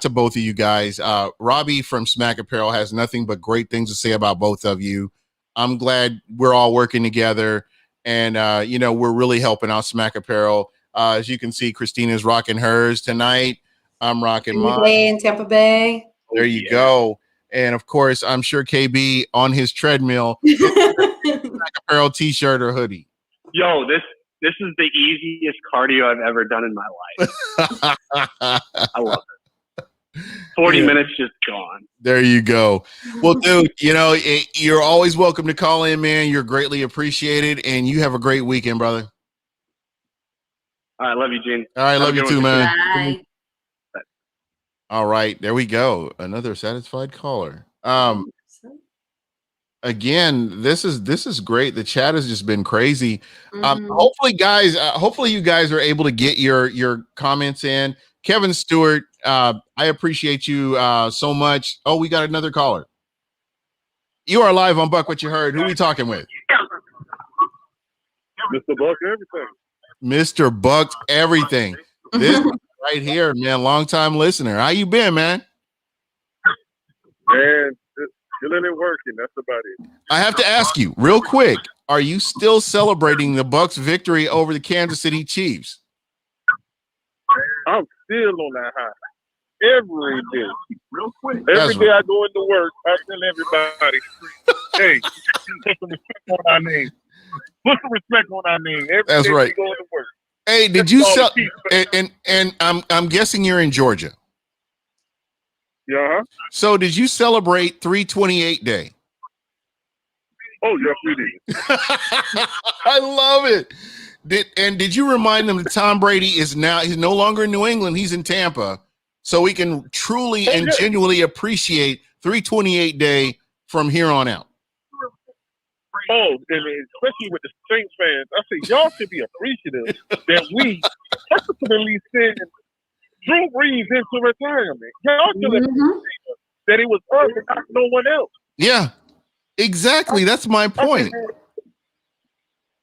to both of you guys. Robbie from Smack Apparel has nothing but great things to say about both of you. I'm glad we're all working together, and we're really helping out Smack Apparel. As you can see, Christina's rocking hers tonight. I'm rocking mine in Tampa Bay. There you go. And of course, I'm sure KB on his treadmill, Smack Apparel t-shirt or hoodie. Yo, this is the easiest cardio I've ever done in my life. I love it. 40 minutes just gone. There you go. Well, dude, you're always welcome to call in, man. You're greatly appreciated, and you have a great weekend, brother. All right, love you, Gene. All right, love you too, man. Bye. All right, there we go. Another satisfied caller. Again, this is great. The chat has just been crazy. Hopefully you guys are able to get your comments in. Kevin Stewart, I appreciate you so much. Oh, we got another caller. You are live on Buc What You Heard. Who are we talking with? Mr. Buck, everything. Mr. Buck, everything. This Right here, man. Long time listener. How you been, man? Man, just chilling and working. That's about it. I have to ask you real quick. Are you still celebrating the Bucs victory over the Kansas City Chiefs? I'm still on that high. Every day. Real quick. Every day I go into work, I tell everybody, hey, put some respect on our name. Put some respect on our name. Every That's day right. we go into work. Hey, did you sell? And I'm guessing you're in Georgia. Yeah. So did you celebrate 328 Day? Oh, yes, we did. I love it. Did you remind them that Tom Brady he's no longer in New England, he's in Tampa, so we can truly and genuinely appreciate 328 Day from here on out? Oh, and especially with the Saints fans, I say y'all should be appreciative that we personally sent Drew Brees into retirement. Y'all should appreciate that it was us and not no one else. Yeah, exactly. That's my point.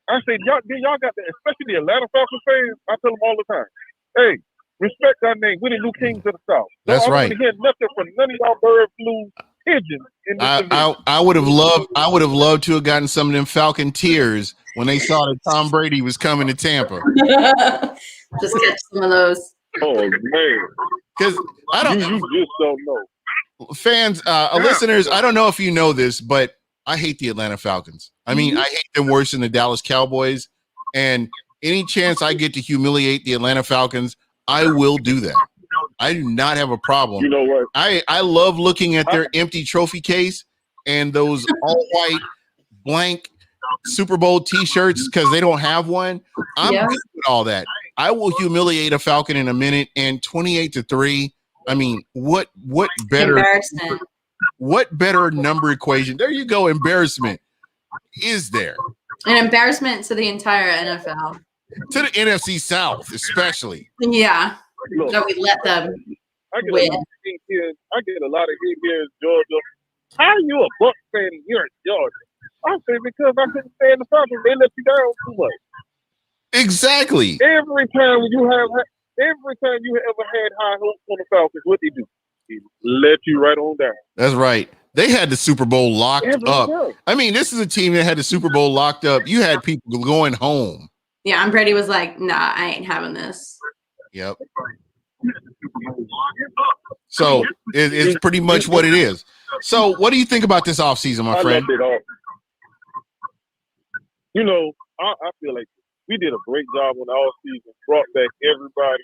I say y'all got that, especially the Atlanta Falcons fans. I tell them all the time, hey, respect our name. We're the new kings of the South. That's right. I don't want to hear nothing from none of y'all bird flu pigeons in this division. I would have loved to have gotten some of them Falcon tears when they saw that Tom Brady was coming to Tampa. Just catch some of those. Oh man, because I don't. You just don't know. Fans, listeners, I don't know if you know this, but I hate the Atlanta Falcons. I mean, I hate them worse than the Dallas Cowboys. And any chance I get to humiliate the Atlanta Falcons, I will do that. I do not have a problem. You know what? I love looking at their empty trophy case and those all white blank Super Bowl t-shirts because they don't have one. I'm good with all that. I will humiliate a Falcon in a minute, and 28-3. I mean, what better number equation? There you go. Embarrassment is there. An embarrassment to the entire NFL. To the NFC South, especially. Yeah. Look, that we let them win. I get a lot of hate here in Georgia. How are you a Bucs fan and you're in Georgia? I say because I couldn't stand the Falcons. They let you down too much. Exactly. Every time you ever had high hopes on the Falcons, what they do? They let you right on down. That's right. They had the Super Bowl locked up. Time. I mean, this is a team that had the Super Bowl locked up. You had people going home. Yeah, and Brady was like, nah, I ain't having this. Yep. So it's pretty much what it is. So what do you think about this offseason, my friend? I love it all. You know, I feel like we did a great job on the offseason, brought back everybody.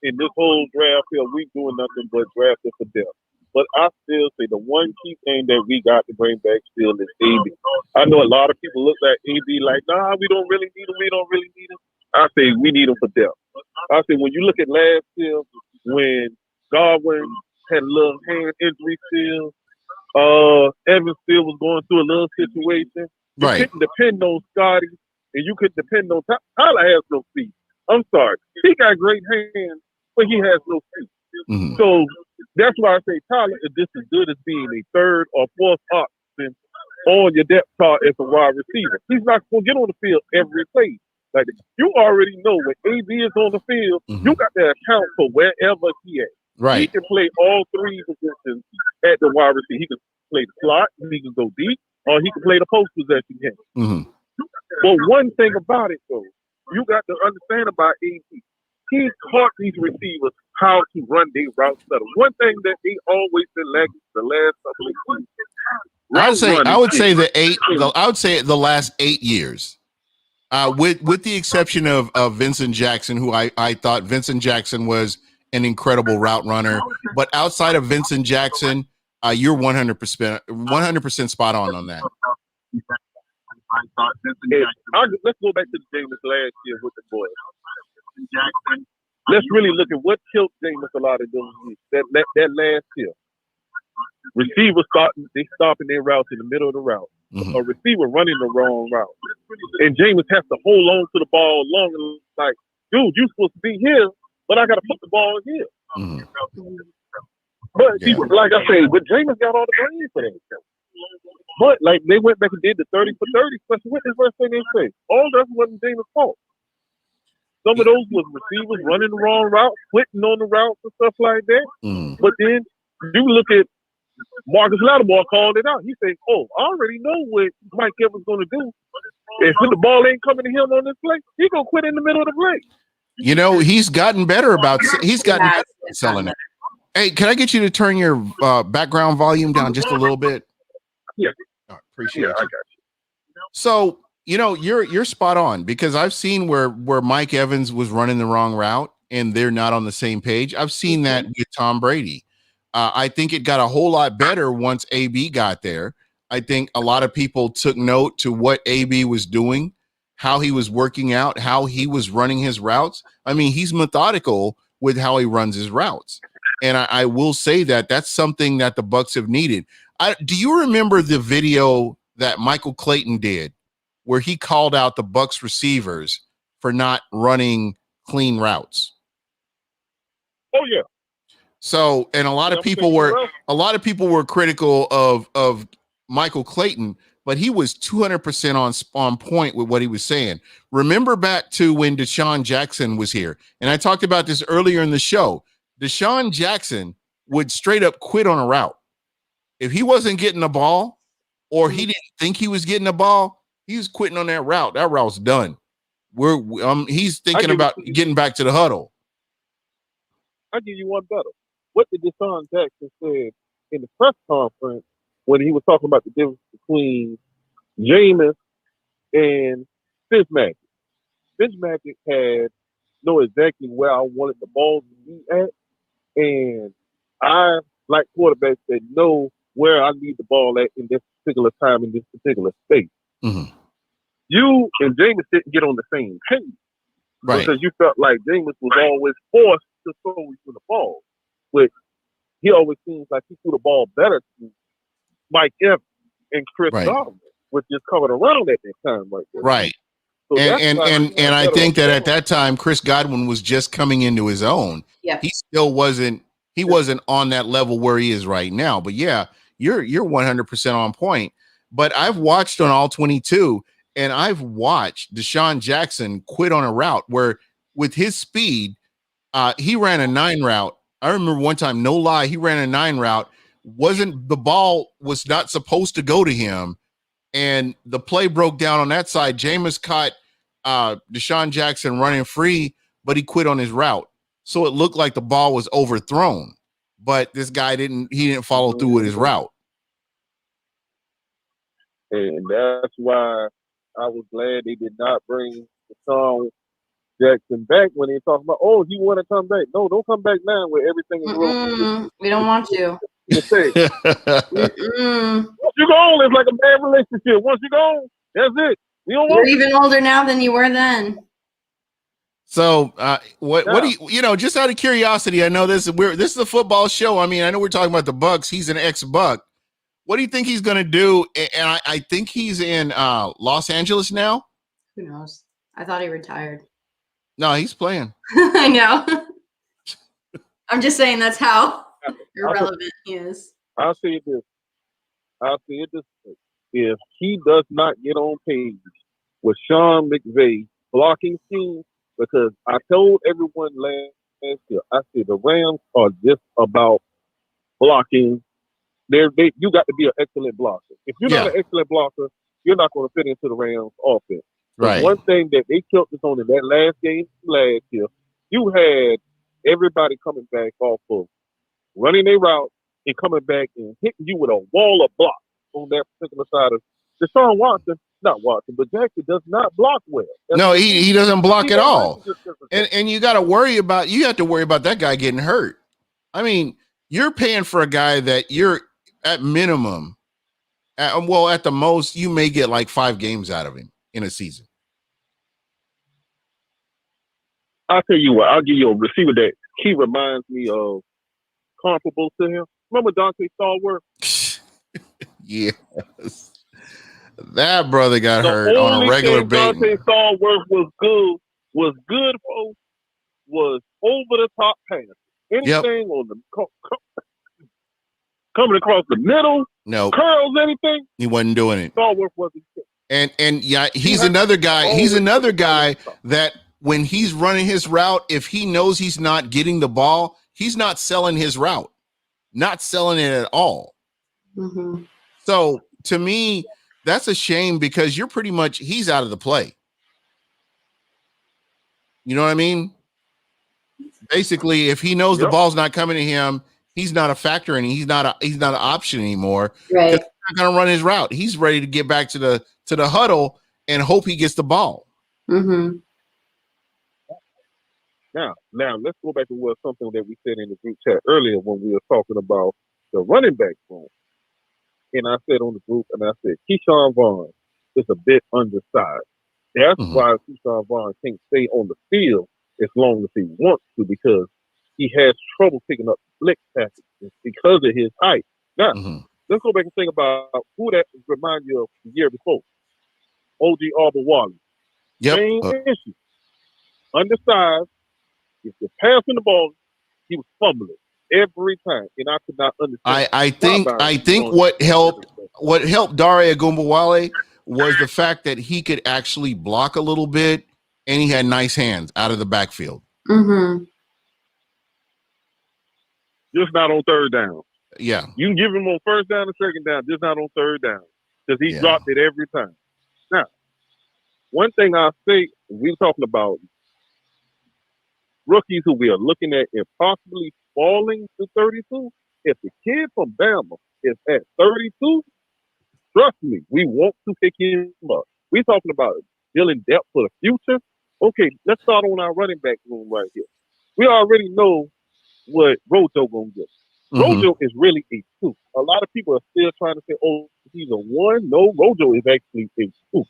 In this whole draft field, we doing nothing but drafting for depth. But I still say the one key thing that we got to bring back still is AB. I know a lot of people look at AB like, nah, we don't really need him. We don't really need him. I say we need him for depth. I say when you look at last year, when Godwin had a little hand injury still, Evans still was going through a little situation. You couldn't depend on Scotty, and you couldn't depend on Tyler has no feet. I'm sorry. He got great hands, but he has no feet. Mm-hmm. So that's why I say Tyler is just as good as being a third or fourth option on your depth chart as a wide receiver. He's not going to get on the field every play. Like you already know when AB is on the field, you got to account for wherever he is. Right. He can play all three positions at the wide receiver. He can play the slot, he can go deep, or he can play the post possession game. Mm-hmm. But one thing about it, though, you got to understand about AB. He taught these receivers how to run their routes better. One thing that they always been lacking the last couple of years. I would say the last 8 years. With the exception of Vincent Jackson, who I thought Vincent Jackson was an incredible route runner. But outside of Vincent Jackson, you're 100% spot on that. Let's go back to Jameis last year with the boys. Let's really look at what killed Jameis a lot of those weeks. That last year. Receivers stopping their routes in the middle of the route. Mm-hmm. A receiver running the wrong route. And Jameis has to hold on to the ball long and like, dude, you're supposed to be here, but I got to put the ball in here. Mm-hmm. But like I say, but Jameis got all the blame for that. But like they went back and did the 30 for 30 special. What is the first thing they say? All that wasn't Jameis' fault. Some of those was receivers running the wrong route, quitting on the routes and stuff like that. But then you look at Marcus Lattimore called it out. He said, "Oh, I already know what Mike Evans going to do. If the ball ain't coming to him on this play, he gonna quit in the middle of the play." You know, he's gotten better about selling it. Hey, can I get you to turn your background volume down just a little bit? Yeah. Appreciate Yeah, you. I got you. So, you know, you're spot on, because I've seen where Mike Evans was running the wrong route and they're not on the same page. I've seen that with Tom Brady. I think it got a whole lot better once AB got there. I think a lot of people took note to what AB was doing, how he was working out, how he was running his routes. I mean, he's methodical with how he runs his routes. And I will say that that's something that the Bucs have needed. Do you remember the video that Michael Clayton did where he called out the Bucs receivers for not running clean routes? Oh yeah. So, and a lot of people were critical of Michael Clayton, but he was 200% on point with what he was saying. Remember back to when Deshaun Jackson was here, and I talked about this earlier in the show. Deshaun Jackson would straight up quit on a route. If he wasn't getting the ball, or he didn't think he was getting the ball, he was quitting on that route. That route's done. He's thinking about getting back to the huddle. I'll give you one better. What did Deshaun Jackson say in the press conference when he was talking about the difference between Jameis and Fitzmagic? Fitzmagic had know exactly where I wanted the ball to be at, and I, like quarterbacks, that know where I need the ball at in this particular time, in this particular space. Mm-hmm. You and Jameis didn't get on the same page, right? Because you felt like Jameis was always forced to throw you the ball, which he always seems like he threw the ball better to Mike Evans and Chris Godwin, which is coming around at that time right there. Right. So and I think that at that time, Chris Godwin was just coming into his own. Yeah. He still wasn't. He wasn't on that level where he is right now. But yeah, you're 100% on point. But I've watched on all 22, and I've watched Deshaun Jackson quit on a route where, with his speed, he ran a 9 route. I remember one time, no lie, he ran a 9 route. The ball was not supposed to go to him, and the play broke down on that side. Jameis caught Deshaun Jackson running free, but he quit on his route. So it looked like the ball was overthrown, but this guy didn't follow through with his route. And that's why I was glad they did not bring Deshaun Jackson back when they talking about, oh, he want to come back. No, don't come back now where everything is wrong. We don't want you. Once you go, it's like a bad relationship. Once you go, that's it. You're even older now than you were then. So, what do you just out of curiosity? I know this is a football show. I mean, I know we're talking about the Bucs. He's an ex-Buc. What do you think he's going to do? And I think he's in Los Angeles now. Who knows? I thought he retired. No, he's playing. I know. I'm just saying that's how irrelevant he is. I'll say this. If he does not get on page with Sean McVay blocking scheme, because I told everyone last year, I said the Rams are just about blocking. You got to be an excellent blocker. If you're not an excellent blocker, you're not going to fit into the Rams offense. Right. One thing that they killed us on in that last game last year, you had everybody coming back off of running their route and coming back and hitting you with a wall of blocks on that particular side of Deshaun Watson. Not Watson, but Jackson does not block well. No, he doesn't block at all. And you got to worry about that guy getting hurt. I mean, you're paying for a guy that you're at minimum, at the most, you may get like 5 games out of him in a season. I'll tell you what, I'll give you a receiver that he reminds me of, comparable to him. Remember Dante Stallworth? Yes. That brother got hurt on a regular basis. Dante Stallworth was good for was over the top pass. Anything on the coming across the middle, curls, anything. He wasn't doing it. Stallworth wasn't. And yeah, he's another guy. He's another guy that when he's running his route, if he knows he's not getting the ball, he's not selling his route, not selling it at all. Mm-hmm. So to me, that's a shame because he's out of the play. You know what I mean? Basically, if he knows the ball's not coming to him, he's not a factor and he's not an option anymore. Right. He's not going to run his route. He's ready to get back to the huddle and hope he gets the ball. Mm-hmm. Now let's go back to something that we said in the group chat earlier when we were talking about the running back room. And I said on the group, and I said, Keyshawn Vaughn is a bit undersized. That's why Keyshawn Vaughn can't stay on the field as long as he wants to, because he has trouble picking up flick passes because of his height. Now, let's go back and think about who that reminds you of the year before. OG Auburn Wally. Yep. Same issue. Undersized. If you're passing the ball, he was fumbling every time, and I could not understand. I think what helped Dare Ogunbowale was the fact that he could actually block a little bit, and he had nice hands out of the backfield. Mm-hmm. Just not on third down. Yeah. You can give him on first down and second down, just not on third down, because he dropped it every time. Now, one thing I'll say, we were talking about rookies who we are looking at and possibly falling to 32. If the kid from Bama is at 32, trust me, we want to pick him up. We're talking about building depth for the future. Okay, let's start on our running back room right here. We already know what Rojo gonna get. Rojo is really a 2. A lot of people are still trying to say, oh, he's a 1. No, Rojo is actually a 2.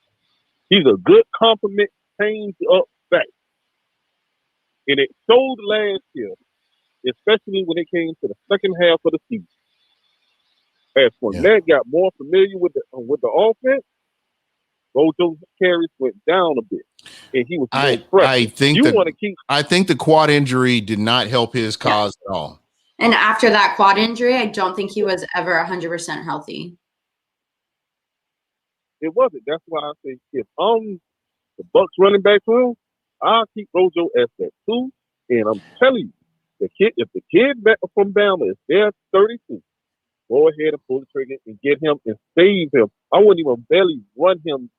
He's a good compliment, changed up back. And it showed last year, especially when it came to the second half of the season. As Fournette got more familiar with the offense, Rojo's carries went down a bit, and he was more fresh. I think the quad injury did not help his cause at all. And after that quad injury, I don't think he was ever 100% healthy. It wasn't. That's why I say if the Bucs running back room, I'll keep Rojo as that 2. And I'm telling you, if the kid back from Bama is there 32, go ahead and pull the trigger and get him and save him. I wouldn't even barely run him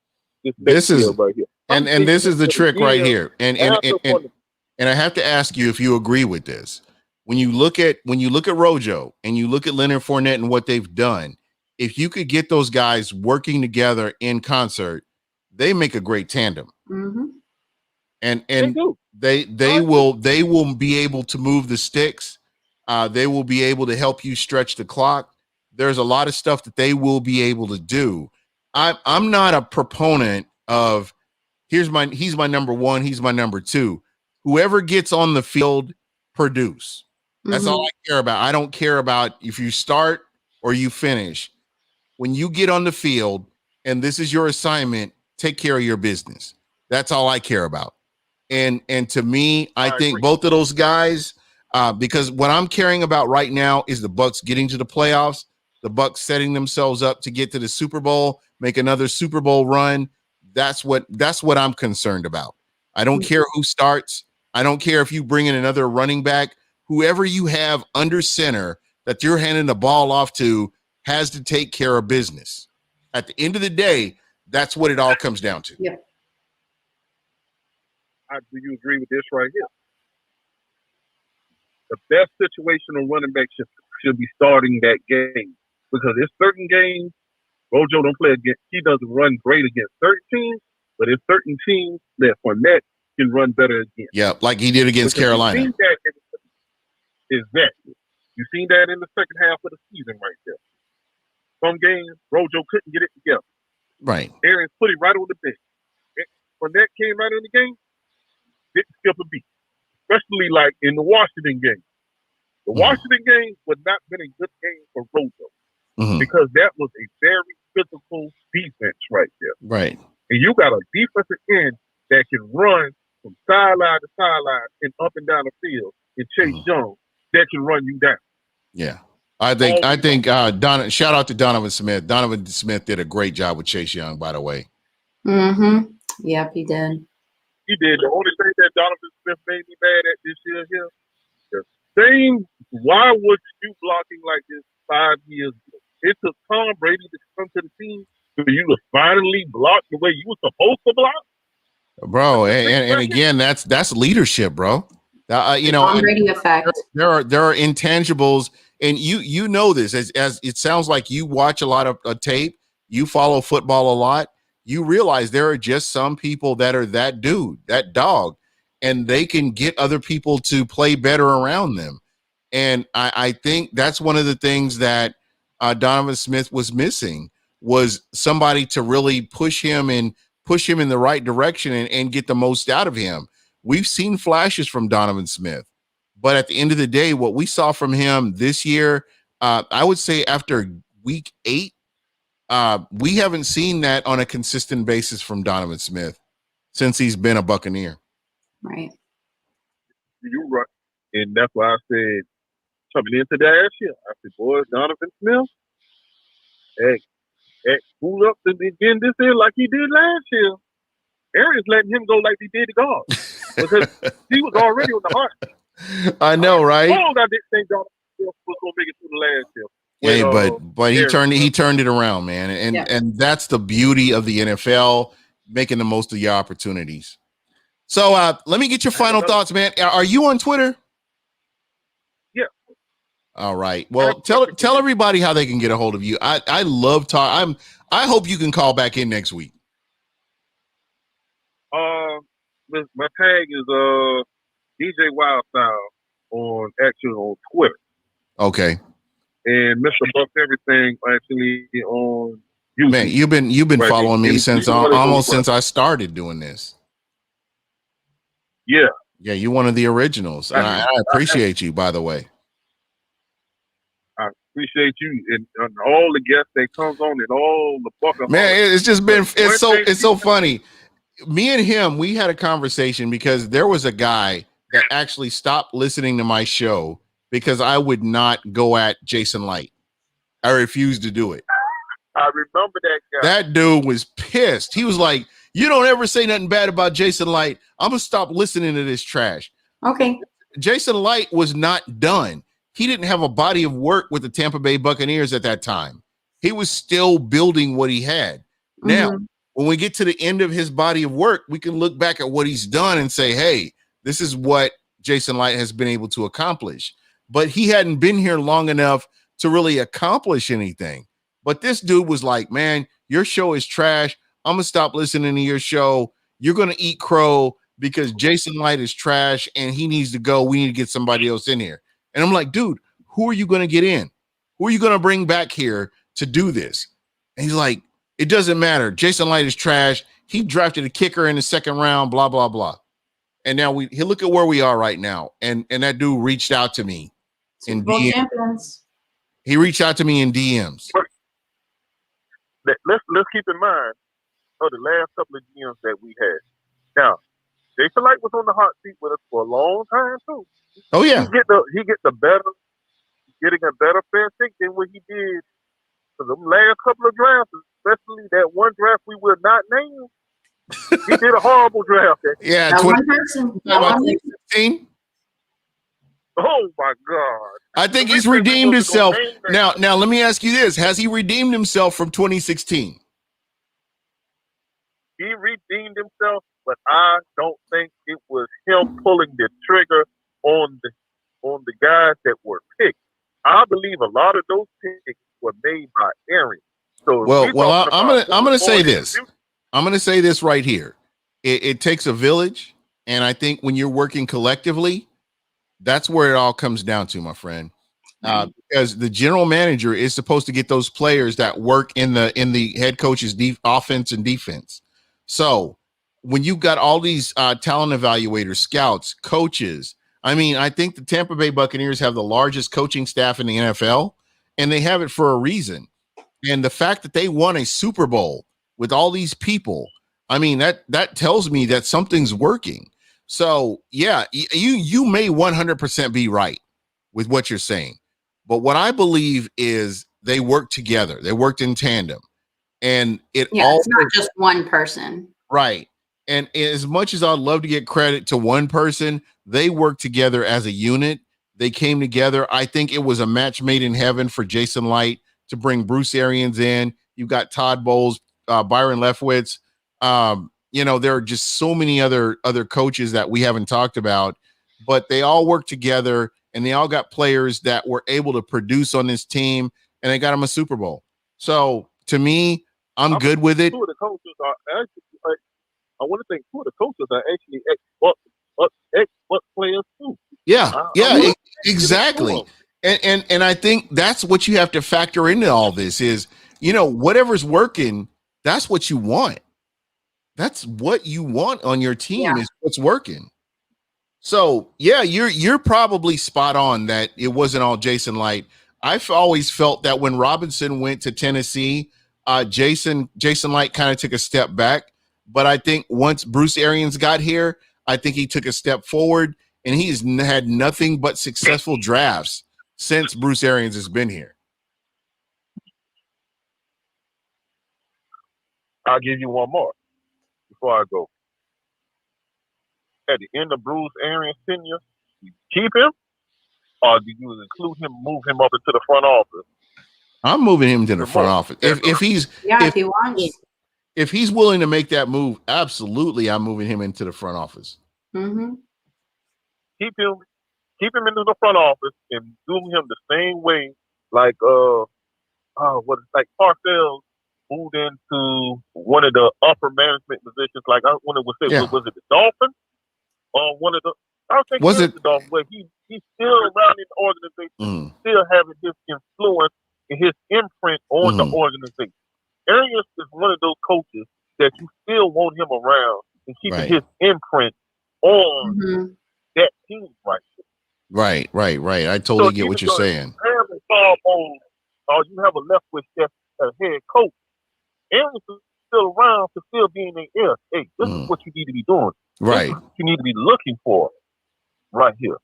this year right here. And this is the trick right here. And I have to ask you if you agree with this. When you look at Rojo and you look at Leonard Fournette and what they've done, if you could get those guys working together in concert, they make a great tandem. Mm-hmm. And they will be able to move the sticks. They will be able to help you stretch the clock. There's a lot of stuff that they will be able to do. I'm not a proponent of he's my number 1, he's my number 2. Whoever gets on the field, produce. That's all I care about. I don't care about if you start or you finish. When you get on the field and this is your assignment, take care of your business. That's all I care about. And to me, I think both of those guys, because what I'm caring about right now is the Bucs getting to the playoffs, the Bucs setting themselves up to get to the Super Bowl, make another Super Bowl run. That's what I'm concerned about. I don't care who starts. I don't care if you bring in another running back. Whoever you have under center that you're handing the ball off to has to take care of business. At the end of the day, that's what it all comes down to. Yep. Do you agree with this right here? The best situational running back should be starting that game, because there's certain games Rojo don't play against. He doesn't run great against certain teams, but there's certain teams that Fournette can run better against. Yeah, like he did against Carolina. Exactly. You've seen that in the second half of the season right there. Some games, Rojo couldn't get it together. Right. Aaron's put it right on the bench. Fournette came right in the game, didn't skip a beat. Especially like in the Washington game. The Washington game would not been a good game for Rojo, because that was a very physical defense right there. Right. And you got a defensive end that can run from sideline to sideline and up and down the field, and Chase Young that can run you down. Yeah. I think shout out to Donovan Smith. Donovan Smith did a great job with Chase Young, by the way. Mm-hmm. Yep, he did. He did. The only thing that Donovan Smith made me mad at this year here, the same. Why was you blocking like this 5 years ago? It took Tom Brady to come to the team for you to finally block the way you were supposed to block, bro. And again, that's leadership, bro. You know, Tom Brady effect. there are intangibles, and you know this as it sounds like you watch a lot of tape, you follow football a lot. You realize there are just some people that are that dude, that dog, and they can get other people to play better around them. And I think that's one of the things that Donovan Smith was missing, was somebody to really push him in the right direction and get the most out of him. We've seen flashes from Donovan Smith, but at the end of the day, what we saw from him this year, I would say after week 8, we haven't seen that on a consistent basis from Donovan Smith since he's been a Buccaneer. Right. You're right. And that's why I said, coming into last year, I said, boy, Donovan Smith, hey, pull up again this year like he did last year. Arians letting him go like he did to God. Because he was already on the hot. I know, right? I didn't think Donovan Smith was going to make it through the last year. Hey, but he turned it around, man, and that's the beauty of the NFL, making the most of your opportunities. So let me get your final thoughts, man. Are you on Twitter? Yeah. All right. Well, tell everybody how they can get a hold of you. I love talk. I hope you can call back in next week. My tag is DJ Wildstyle on Twitter. Okay. And Mr. Bucs Everything actually on YouTube. Man, you've been following me since almost since I started doing this. Yeah. Yeah, you're one of the originals. I appreciate you, by the way. I appreciate you and all the guests that comes on and all the Bucs. Man, it's just been it's so funny. Me and him, we had a conversation because there was a guy that actually stopped listening to my show because I would not go at Jason Light. I refused to do it. I remember that guy. That dude was pissed. He was like, "You don't ever say nothing bad about Jason Light. I'm going to stop listening to this trash." Okay. Jason Light was not done. He didn't have a body of work with the Tampa Bay Buccaneers at that time. He was still building what he had. Now, when we get to the end of his body of work, we can look back at what he's done and say, hey, this is what Jason Light has been able to accomplish. But he hadn't been here long enough to really accomplish anything. But this dude was like, man, your show is trash. I'm going to stop listening to your show. You're going to eat crow because Jason Light is trash and he needs to go. We need to get somebody else in here. And I'm like, dude, who are you going to get in? Who are you going to bring back here to do this? And he's like, it doesn't matter. Jason Light is trash. He drafted a kicker in the second round, blah, blah, blah. And now he look at where we are right now. And that dude reached out to me in DMs. He reached out to me in DMs. Let's keep in mind the last couple of GMs that we had. Now, Jason Light was on the hot seat with us for a long time too. Oh yeah, he gets getting a better fair shake than what he did for the last couple of drafts, especially that one draft we will not name. He did a horrible draft. Yeah, 2016. Oh my God! I think he's redeemed himself. Now, let me ask you this: has he redeemed himself from 2016? He redeemed himself, but I don't think it was him pulling the trigger on the guys that were picked. I believe a lot of those picks were made by Aaron. So I'm gonna say this. I'm gonna say this right here. It takes a village, and I think when you're working collectively, that's where it all comes down to, my friend. Because the general manager is supposed to get those players that work in the head coach's offense and defense. So when you've got all these talent evaluators, scouts, coaches, I mean, I think the Tampa Bay Buccaneers have the largest coaching staff in the NFL, and they have it for a reason. And the fact that they won a Super Bowl with all these people, I mean, that tells me that something's working. So yeah, you may 100% be right with what you're saying, but what I believe is they worked together. They worked in tandem, and it's not just one person, right? And as much as I'd love to get credit to one person, they worked together as a unit. They came together. I think it was a match made in heaven for Jason Light to bring Bruce Arians in. You've got Todd Bowles, Byron Leftwich. There are just so many other coaches that we haven't talked about, but they all work together and they all got players that were able to produce on this team, and they got them a Super Bowl. So to me, I'm good with it. Two of the coaches are actually, I want to think two of the coaches are actually ex-Bucs players too. Yeah, exactly. And I think that's what you have to factor into all this is, whatever's working, that's what you want. That's what you want on your team is what's working. So yeah, you're probably spot on that it wasn't all Jason Light. I've always felt that when Robinson went to Tennessee, Jason Light kind of took a step back. But I think once Bruce Arians got here, I think he took a step forward, and he's had nothing but successful drafts since Bruce Arians has been here. I'll give you one more before I go. At the end of Bruce Arians' tenure, you keep him, or do you include him, move him up into the front office? I'm moving him to the front office. If he wants. If he's willing to make that move, absolutely, I'm moving him into the front office. Mm-hmm. Keep him into the front office and do him the same way, like Parcells moved into one of the upper management positions. Like I want to say, was it the Dolphins or one of the? I was thinking was it the Dolphins, but he's still around in the organization, still having his influence and his imprint on the organization. Arians is one of those coaches that you still want him around and keeping his imprint on that team right. I totally get what you're saying. You have a Leftwich that's a head coach. Arians is still around to still be in the air. Hey, this is what you need to be doing. Right. This is what you need to be looking for right here.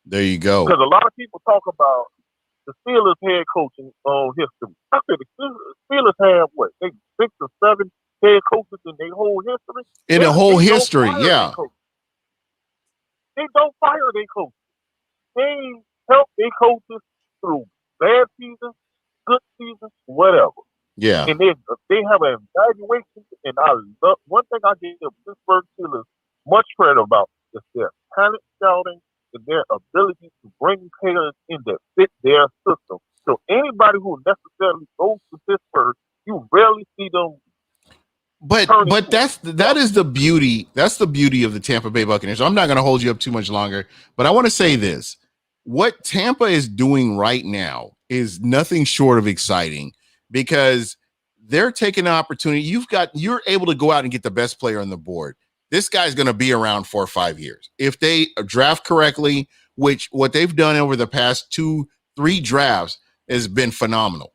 There you go. Because a lot of people talk about the Steelers head coaching history. I said the Steelers have what? They 6 or 7 head coaches in their whole history. In the whole history, yeah. They don't fire their coaches. They help their coaches through bad seasons, good seasons, whatever. Yeah. And they have an evaluation, and I love one thing I give the Pittsburgh Steelers much credit about is their talent scouting and their ability to bring players in that fit their system. So anybody who necessarily goes to Pittsburgh, you rarely see them. But that is the beauty. That's the beauty of the Tampa Bay Buccaneers. I'm not going to hold you up too much longer, but I want to say this. What Tampa is doing right now is nothing short of exciting because they're taking an opportunity. You're able to go out and get the best player on the board. This guy's going to be around 4 or 5 years. If they draft correctly, which what they've done over the past 2-3 drafts has been phenomenal.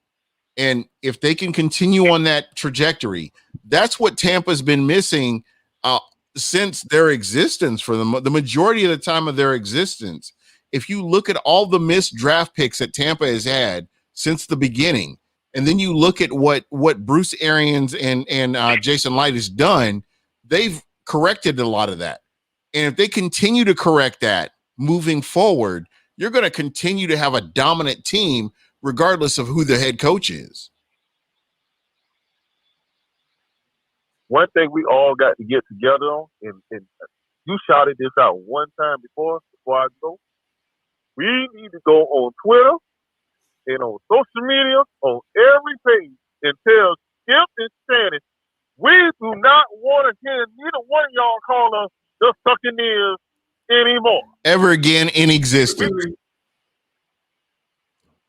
And if they can continue on that trajectory, that's what Tampa's been missing since their existence for the majority of the time of their existence. If you look at all the missed draft picks that Tampa has had since the beginning, and then you look at what Bruce Arians and Jason Light has done, they've corrected a lot of that. And if they continue to correct that moving forward, you're going to continue to have a dominant team regardless of who the head coach is. One thing we all got to get together on, and you shouted this out one time before I go, we need to go on Twitter and on social media, on every page, and tell Skip and Shannon, we do not want to hear neither one of y'all call us the Buccaneers anymore. Ever again in existence.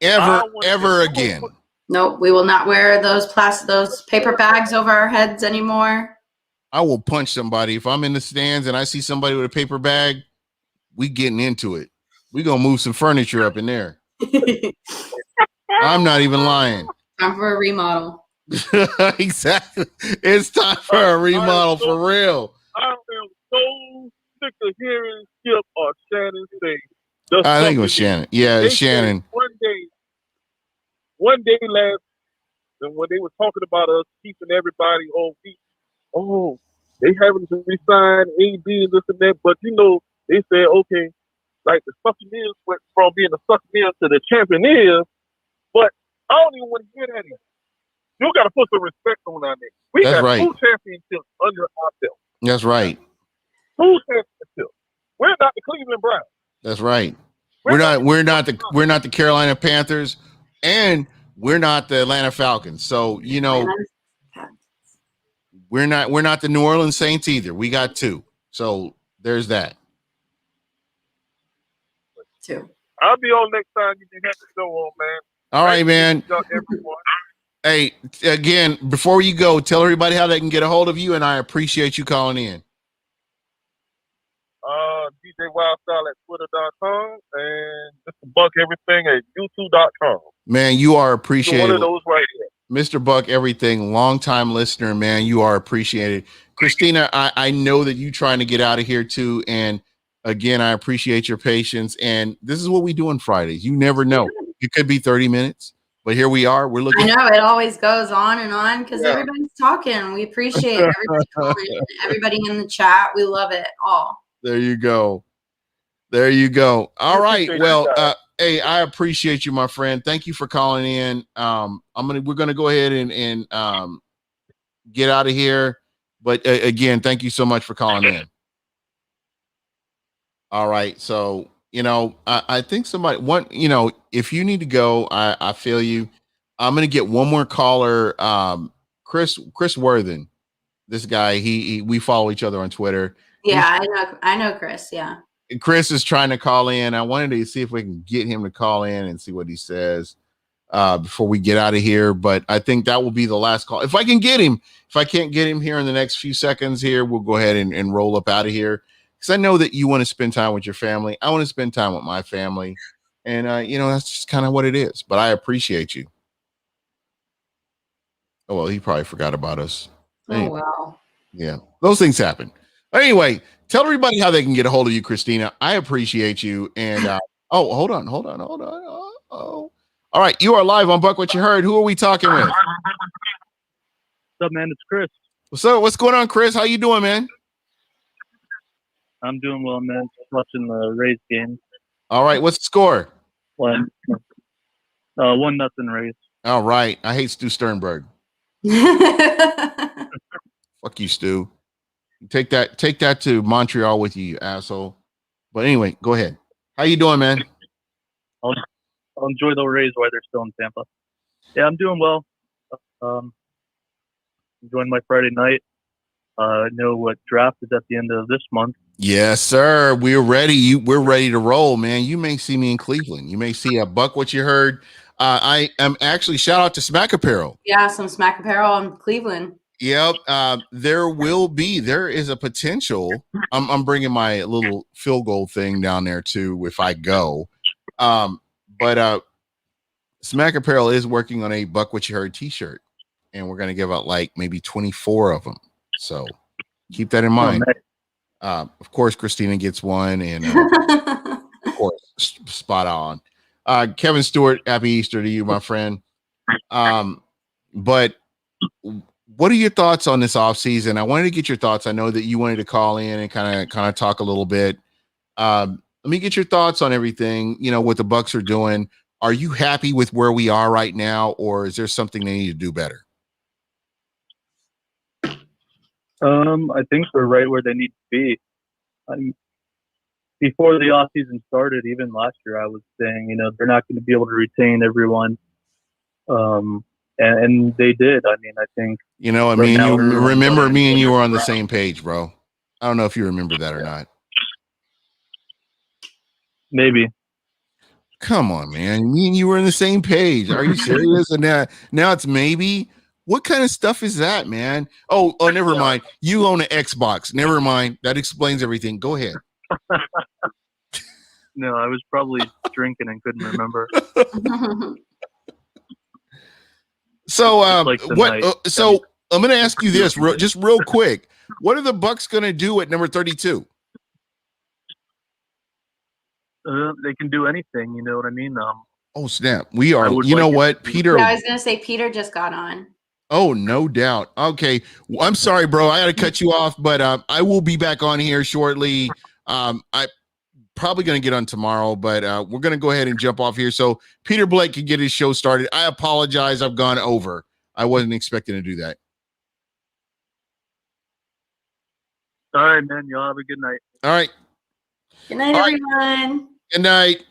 Ever again. Nope, we will not wear those paper bags over our heads anymore. I will punch somebody. If I'm in the stands and I see somebody with a paper bag, we getting into it. We gonna move some furniture up in there. I'm not even lying. Time for a remodel. Exactly. It's time for a remodel for real. I am so sick of hearing Skip or Shannon say. I think it was Shannon. Yeah, it's Shannon. One day last, and when they were talking about us keeping everybody on beat, they having to resign AD and this and that, but they said, okay, like the Buccaneers went from being the Buccaneers to the champion is, but I don't even want to hear that anymore. You got to put some respect on our name. We That's got right. 2 championships under our belt. That's right. 2 championships. We're not the Cleveland Browns. That's right. We're not the Carolina Panthers, and we're not the Atlanta Falcons. So, we're not the New Orleans Saints either. We got 2. So there's that. 2. I'll be on next time you have to go on, man. All right, man. Hey, again, before you go, tell everybody how they can get a hold of you, and I appreciate you calling in. DJ Wildstyle at Twitter.com and Mr. Buc Everything at YouTube.com. Man, you are appreciated. One of those right here. Mr. Buc Everything, longtime listener, man. You are appreciated. Christina, I know that you trying to get out of here too. And again, I appreciate your patience. And this is what we do on Fridays. You never know. It could be 30 minutes, but here we are. We're looking. I know it always goes on and on because everybody's talking. We appreciate everybody calling in, everybody in the chat. We love it all. There you go. There you go. All right. Well, hey, I appreciate you, my friend. Thank you for calling in. We're gonna go ahead and get out of here. But again, thank you so much for calling in. All right. So, I think if you need to go, I feel you. I'm gonna get one more caller. Chris Worthen. This guy, we follow each other on Twitter. Yeah, I know Chris. Yeah. Chris is trying to call in. I wanted to see if we can get him to call in and see what he says before we get out of here. But I think that will be the last call. If I can get him, if I can't get him here in the next few seconds here, we'll go ahead and roll up out of here. Because I know that you want to spend time with your family. I want to spend time with my family. And, that's just kind of what it is. But I appreciate you. Oh, well, he probably forgot about us. Oh, wow. Yeah, those things happen. Anyway, tell everybody how they can get a hold of you, Christina. I appreciate you. And hold on. All right, you are live on Buc What You Heard. Who are we talking with? What's up, man? It's Chris. What's going on, Chris? How you doing, man? I'm doing well, man. Just watching the Rays game. All right, what's the score? 1-0 Rays. All right, I hate Stu Sternberg. Fuck you, Stu. Take that to Montreal with you asshole. But anyway, go ahead. How you doing, man? I'll enjoy the Rays while they're still in Tampa. Yeah, I'm doing well. Enjoying my Friday night. I know what draft is at the end of this month. Yes, sir. We're ready. We're ready to roll, man. You may see me in Cleveland. You may see a Buc What You Heard. I am actually shout out to Smack Apparel. Yeah, some Smack Apparel in Cleveland. Yep. There is a potential. I'm bringing my little field goal thing down there too if I go. But Smack Apparel is working on a Buc What You Heard t-shirt, and we're going to give out like maybe 24 of them. So keep that in mind. Of course, Christina gets one, and of course, spot on. Kevin Stewart, happy Easter to you, my friend. But what are your thoughts on this offseason? I wanted to get your thoughts. I know that you wanted to call in and kind of talk a little bit. Let me get your thoughts on everything, what the Bucs are doing. Are you happy with where we are right now, or is there something they need to do better? I think we're right where they need to be. Before the offseason started, even last year, I was saying, they're not going to be able to retain everyone. And they did. I mean, I think. You remember me and you were on the same page, bro. I don't know if you remember that or not. Maybe. Come on, man. Me and you were on the same page. Are you serious? And now it's maybe. What kind of stuff is that, man? Oh, never mind. You own an Xbox. Never mind. That explains everything. Go ahead. No, I was probably drinking and couldn't remember. So, so I'm going to ask you this just real quick. What are the Bucs going to do at number 32? They can do anything. You know what I mean? Oh, snap. We are. You know what? Peter. Yeah, I was going to say Peter just got on. Oh, no doubt. Okay. Well, I'm sorry, bro. I got to cut you off, but I will be back on here shortly. I probably going to get on tomorrow, but we're going to go ahead and jump off here so Peter Blake can get his show started. I apologize. I've gone over. I wasn't expecting to do that. All right, man. Y'all have a good night. All right. Good night, All right. everyone. Good night.